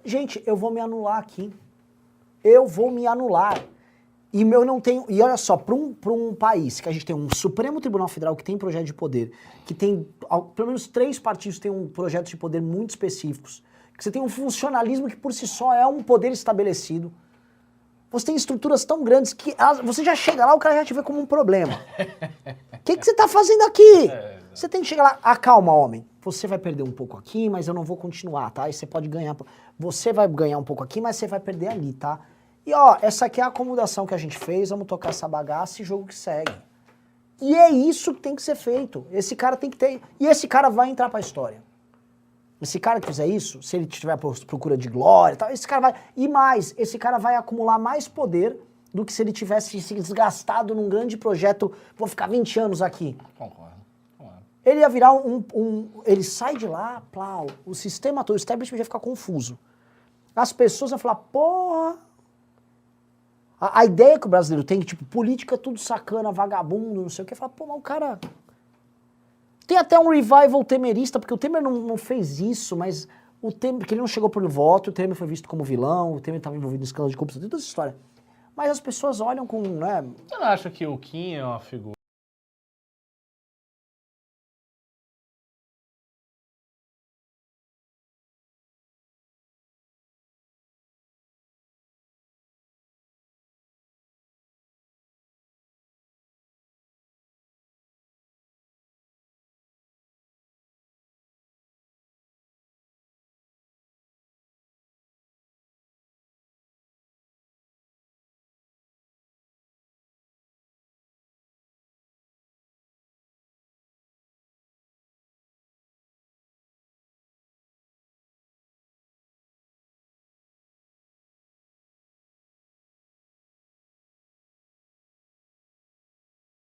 Gente, eu vou me anular aqui. Eu vou me anular. E eu não tenho. E olha só, para um país que a gente tem um Supremo Tribunal Federal que tem projeto de poder, que tem pelo menos 3 partidos que têm um projeto de poder muito específicos, que você tem um funcionalismo que por si só é um poder estabelecido. Você tem estruturas tão grandes que você já chega lá, o cara já te vê como um problema. O que você está fazendo aqui? Você tem que chegar lá, calma, homem. Você vai perder um pouco aqui, mas eu não vou continuar, tá? E você pode ganhar. Você vai ganhar um pouco aqui, mas você vai perder ali, tá? E essa aqui é a acomodação que a gente fez, vamos tocar essa bagaça e jogo que segue. E é isso que tem que ser feito. Esse cara tem que ter... E esse cara vai entrar pra história. Esse cara que fizer isso, se ele tiver procura de glória e tal, esse cara vai... E mais, esse cara vai acumular mais poder do que se ele tivesse se desgastado num grande projeto, vou ficar 20 anos aqui. Concordo. Ele ia virar ele sai de lá, o sistema todo, o establishment ia ficar confuso. As pessoas vão falar, porra... A ideia que o brasileiro tem, que tipo, política é tudo sacana, vagabundo, não sei o que, fala, mas o cara... Tem até um revival temerista, porque o Temer não fez isso, mas o Temer, que ele não chegou pelo voto, o Temer foi visto como vilão, o Temer estava envolvido em escândalo de corrupção, tem toda essa história. Mas as pessoas olham com, né, Você não acha que o Kim é uma figura